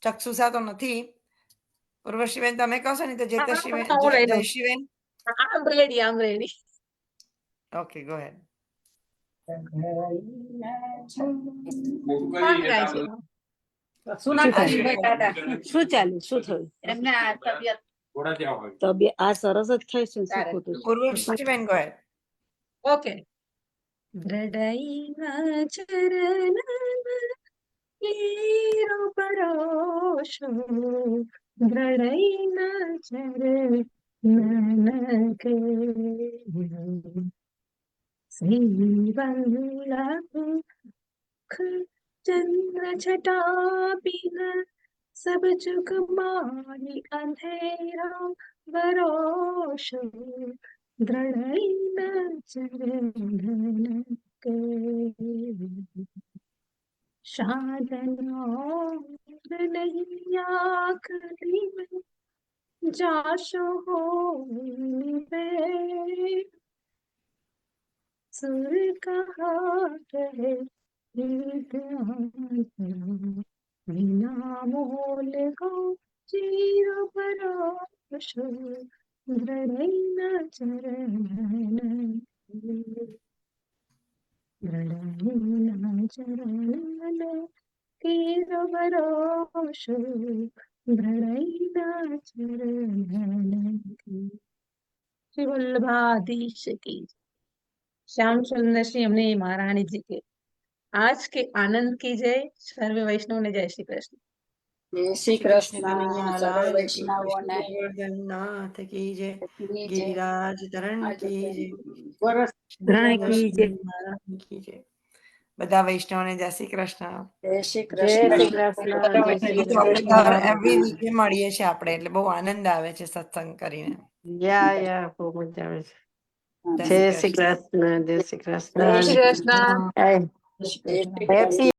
ચક્ષુસા તો નથી. ઉર્વશીબેન તમે કહો છો ને તો જેતશ્રીબેન, હું લઈ લઉં. જયશ્રીબેન. આમ રેડી. ઓકે, ગો હેડ. કોણ ગાય છે? શું નામ છે દાદા? શું ચાલ્યું? શું થયું? એમને આ તબિયત તબિયત આ સરસ જ થાય છે. શું ખોટું છે? ઉર્વશીબેન, ગો હેડ. ઓકે. દ્રઢઈના ચરણ કેરો પરોશો, દ્રઢઈના ચરણ કે શ્રી વલ્લભ ચંદ્ર છટા બિના सब जुग मानी अंधेरा भरोशो, दृढ़ई न चरण के साधनो नहीं आखरी में जाशो हो बे सुर कहा कहे विना मोल को चीर परोशो, दृढ़ई चरण दृढ़ई चरण तीर भरोशो, दृढ़ई चरण श्री वल्लभाधीश की, श्याम सुंदर श्री हमने महारानी जी के आज के आनंद की जय। सर्वे वैष्णव ने जय श्री कृष्ण। જય શ્રી કૃષ્ણ. સર્વે વૈષ્ણવોને જગન્નાથ કી જય. ની જય. ગિરિરાજ ધરણ કી જય. વરસ ધરણ કી જય. મહારાજ કી જય. બધા વૈષ્ણવને જય શ્રી કૃષ્ણ. જય શ્રી જય શ્રી કૃષ્ણ. કૃષ્ણ. જય શ્રી કૃષ્ણ. એવરી વીકે મળીએ છીએ આપણે, એટલે બહુ આનંદ આવે છે સત્સંગ કરીને. યા બહુ મજા આવે છે. જય શ્રી કૃષ્ણ. જય શ્રી જય શ્રી કૃષ્ણ. કૃષ્ણ. જય જય શ્રી કૃષ્ણ. હેપી